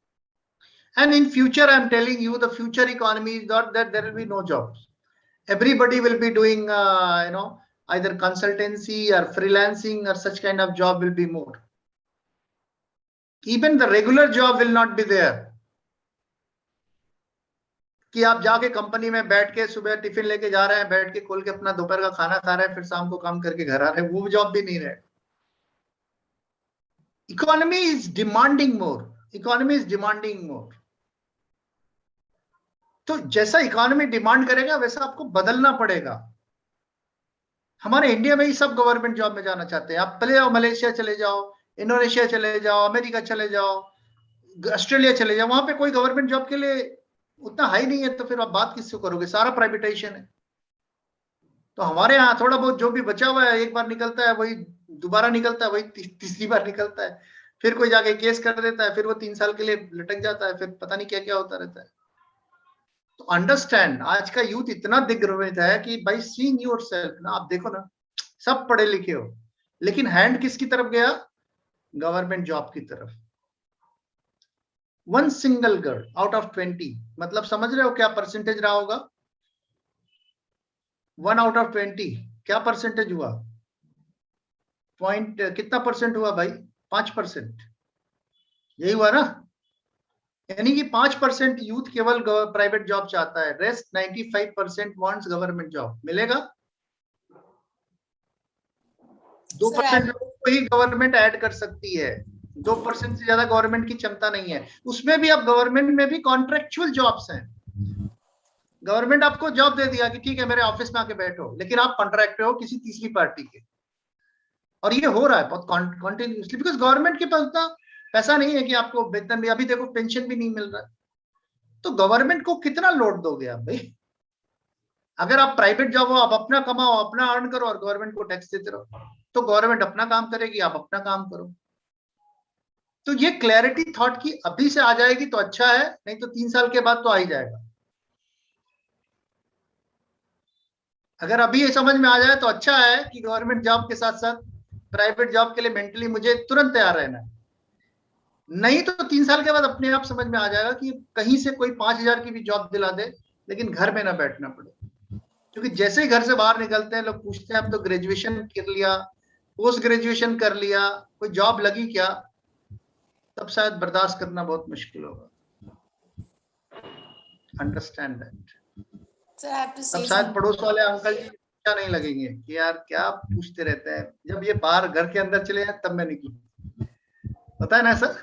And in future, I'm telling you, the future economy is not that there will be no jobs. Everybody will be doing, either consultancy or freelancing or such kind of job will be more. Even the regular job will not be there. कि आप जाके company में बैठ के सुबह tiffin लेके जा रहे हैं, बैठ के खोल के अपना दोपहर का खाना खा रहे हैं, फिर शाम को काम करके घर आ रहे हैं, वो जॉब भी नहीं रहे. Economy is demanding more. Economy is demanding more. तो जैसा इकोनॉमी डिमांड करेगा वैसा आपको बदलना पड़ेगा. हमारे इंडिया में ही सब गवर्नमेंट जॉब में जाना चाहते हैं. आप चले जाओ, मलेशिया चले जाओ, इंडोनेशिया चले जाओ, अमेरिका चले जाओ, ऑस्ट्रेलिया चले जाओ, वहां पे कोई गवर्नमेंट जॉब के लिए उतना हाई नहीं है, तो फिर आप बात किससे करोगे? सारा प्राइवेटाइजेशन है. तो हमारे यहाँ थोड़ा बहुत जो भी बचा हुआ है, एक बार निकलता है वही दोबारा निकलता है, वही तीसरी बार निकलता है, फिर कोई जाके केस कर देता है, फिर वो 3 साल के लिए लटक जाता है, फिर पता नहीं क्या क्या होता रहता है. तो अंडरस्टैंड, आज का यूथ इतना दिग्भ्रमित है कि बाय सीइंग योरसेल्फ ना, आप देखो ना, सब पढ़े लिखे हो, लेकिन हैंड किसकी तरफ गया? गवर्नमेंट जॉब की तरफ. 1 सिंगल गर्ल आउट ऑफ 20, मतलब समझ रहे हो क्या परसेंटेज रहा होगा? 1 आउट ऑफ 20 क्या परसेंटेज हुआ? पॉइंट कितना परसेंट हुआ भाई? 5%. यही हुआ ना? यानी कि 5% यूथ केवल प्राइवेट जॉब चाहता है, रेस्ट 95% वांट्स गवर्नमेंट जॉब. मिलेगा? 2% को ही गवर्नमेंट ऐड कर सकती है. 2% से ज्यादा गवर्नमेंट की क्षमता नहीं है. उसमें भी अब गवर्नमेंट में भी कॉन्ट्रेक्चुअल जॉब्स हैं. गवर्नमेंट आपको जॉब दे दिया कि ठीक है मेरे ऑफिस में आके बैठो, लेकिन आप कॉन्ट्रैक्ट हो किसी तीसरी पार्टी के. और ये हो रहा है बहुत कॉन्टिन्यूसली, बिकॉज गवर्नमेंट के पास उतना पैसा नहीं है कि आपको वेतन भी, अभी देखो पेंशन भी नहीं मिल रहा है. तो गवर्नमेंट को कितना लोड दोगे आप भाई? अगर आप प्राइवेट जॉब हो, आप अपना कमाओ, अपना अर्न करो और गवर्नमेंट को टैक्स देते रहो, तो गवर्नमेंट अपना काम करेगी, आप अपना काम करो. तो ये क्लैरिटी थॉट की अभी से आ जाएगी तो अच्छा है, नहीं तो 3 साल के बाद तो आ ही जाएगा. अगर अभी ये समझ में आ जाए तो अच्छा है कि गवर्नमेंट जॉब के साथ साथ प्राइवेट जॉब के लिए मेंटली मुझे तुरंत तैयार रहना है. नहीं तो 3 साल के बाद अपने आप समझ में आ जाएगा कि कहीं से कोई 5,000 की भी जॉब दिला दे, लेकिन घर में ना बैठना पड़े. क्योंकि जैसे ही घर से बाहर निकलते हैं लोग पूछते हैं अब तो ग्रेजुएशन कर लिया, पोस्ट ग्रेजुएशन कर लिया, कोई जॉब लगी क्या? तब शायद बर्दाश्त करना बहुत मुश्किल होगा. Understand that. तब शायद पड़ोस वाले अंकल जी क्या नहीं लगेंगे कि यार क्या पूछते रहते हैं. जब ये बाहर घर के अंदर चले जाए तब मैं निकलूं. पता है ना sir?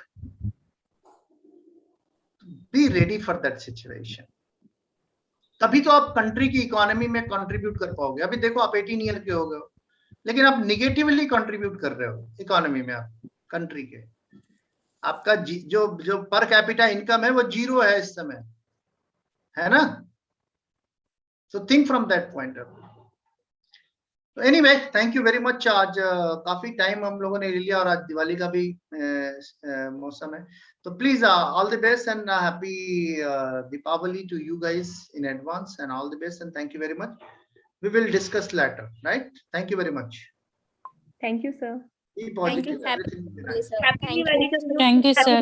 Be ready for that situation. तभी तो आप कंट्री की इकोनॉमी में कंट्रीब्यूट कर पाओगे. अभी देखो आप 18 ईयर के हो गए हो, लेकिन आप निगेटिवली कंट्रीब्यूट कर रहे हो इकोनॉमी में. आप कंट्री के, आपका जो पर कैपिटा इनकम है वो 0 है इस समय, है ना? So think from that point of view. So anyway, thank you very much. आज काफी टाइम हम लोगों ने ले लिया और आज दिवाली का भी मौसम है, तो please all the best and happy Deepavali to you guys in advance and all the best and thank you very much. We will discuss later, right? Thank you very much. Thank you, sir. Be positive. Thank you. Everything will be right. Happy Diwali, sir. Thank you, sir.